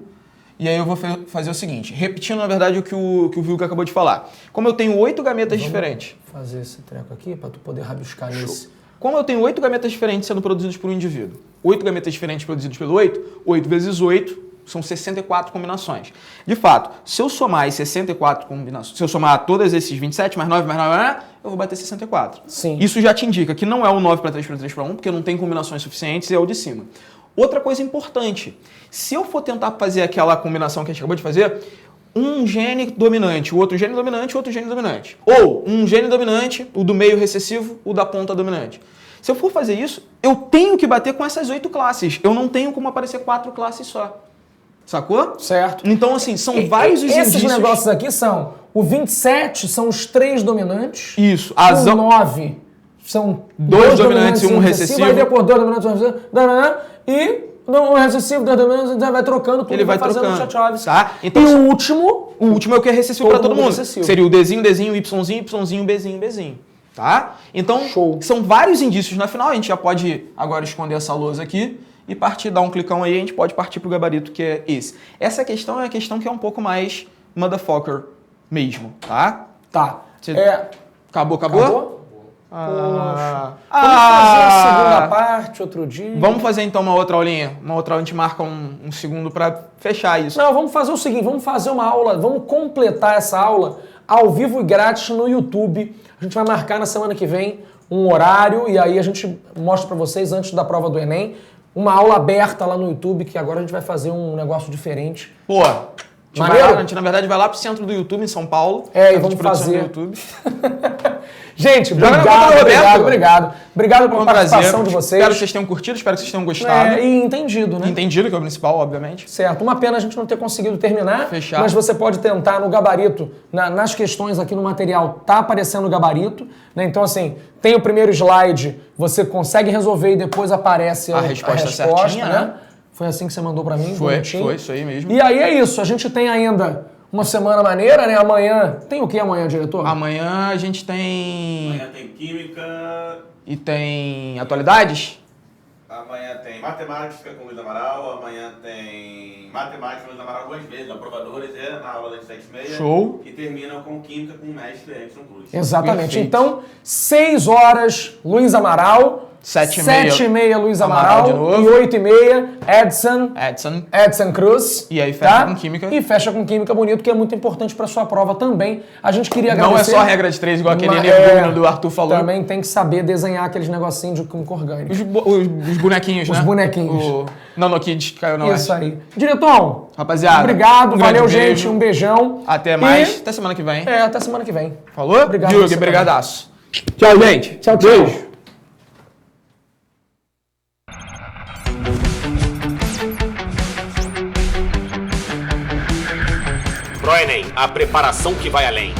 E aí eu vou fazer o seguinte, repetindo, na verdade, o que o Vilga acabou de falar. Como eu tenho 8 gametas diferentes... Fazer esse treco aqui para tu poder rabiscar nesse. Como eu tenho 8 gametas diferentes sendo produzidos por um indivíduo, 8 gametas diferentes produzidos pelo 8 vezes 8 são 64 combinações. De fato, se eu somar as 64 combinações, se eu somar todos esses 27, mais 9, eu vou bater 64. Sim. Isso já te indica que não é o 9 para 3 para 3 para 1, porque não tem combinações suficientes e é o de cima. Outra coisa importante, se eu for tentar fazer aquela combinação que a gente acabou de fazer, um gene dominante, o outro gene dominante, o outro gene dominante. Ou um gene dominante, o do meio recessivo, o da ponta dominante. Se eu for fazer isso, eu tenho que bater com essas 8 classes. Eu não tenho como aparecer 4 classes só. Sacou? Certo. Então, assim, são vários os Esses indícios... negócios aqui são... O 27 são os 3 dominantes. Isso. O 9 são 2 dominantes e um recessivo. Aí depois 2 dominantes e um recessivo. E um recessivo, 2 dominantes, vai trocando tudo. Ele vai fazendo trocando. Tchatchoves. Tá? Então, e o último... O último é o que é recessivo para todo mundo. Recessivo. Seria o Dzinho, Dzinho, Yzinho, Yzinho, Bzinho, Bzinho. Tá? Então, são vários indícios na final. A gente já pode agora esconder essa lousa aqui e partir, dar um clicão aí, a gente pode partir pro gabarito que é esse. Essa questão é a questão que é um pouco mais motherfucker mesmo, tá? Tá. Acabou? Poxa. Vamos fazer a segunda parte outro dia. Vamos fazer então uma outra aulinha. Uma outra, a gente marca um segundo pra fechar isso. Não, vamos fazer o seguinte, vamos fazer uma aula, vamos completar essa aula ao vivo e grátis no YouTube. A gente vai marcar na semana que vem um horário e aí a gente mostra pra vocês antes da prova do Enem. Uma aula aberta lá no YouTube, que agora a gente vai fazer um negócio diferente. Pô, a gente na verdade vai lá pro centro do YouTube em São Paulo. E vamos fazer. Do YouTube. Gente, obrigado pela participação de vocês. Espero que vocês tenham curtido, espero que vocês tenham gostado. E entendido, né? Entendido, que é o principal, obviamente. Certo. Uma pena a gente não ter conseguido terminar. Fechar. Mas você pode tentar no gabarito, nas questões aqui no material, tá aparecendo o gabarito. Né? Então, assim, tem o primeiro slide, você consegue resolver e depois aparece a resposta certinha, né? Foi assim que você mandou pra mim? Foi isso aí mesmo. E aí é isso, a gente tem ainda uma semana maneira, né? Amanhã, tem o que amanhã, diretor? Amanhã a gente tem... Amanhã tem Química... E tem atualidades? Amanhã tem Matemática com Luiz Amaral, amanhã tem Matemática com Luiz Amaral algumas vezes, na Provadores, na aula das 7h30. Show! E termina com Química com o mestre Edson Cruz. Exatamente. Perfeito. Então, 6 horas, Luiz Amaral... 7h30 Luiz Amaral de novo. E 8h30 Edson Cruz. E aí fecha com Química. E fecha com Química bonito, que é muito importante para sua prova também. A gente queria agradecer. Não é só regra de 3, igual aquele negócio do Arthur falou. Também tem que saber desenhar aqueles negocinhos de química orgânica. Os bonequinhos, né? Os bonequinhos. O Nanokids caiu na Isso aí. Diretão, rapaziada, obrigado, valeu, gente. Um beijão. Até mais. Até semana que vem. Até semana que vem. Falou? Obrigado. Júlio, brigadaço. Tchau, gente. Tchau. Beijo. ProEnem, a preparação que vai além.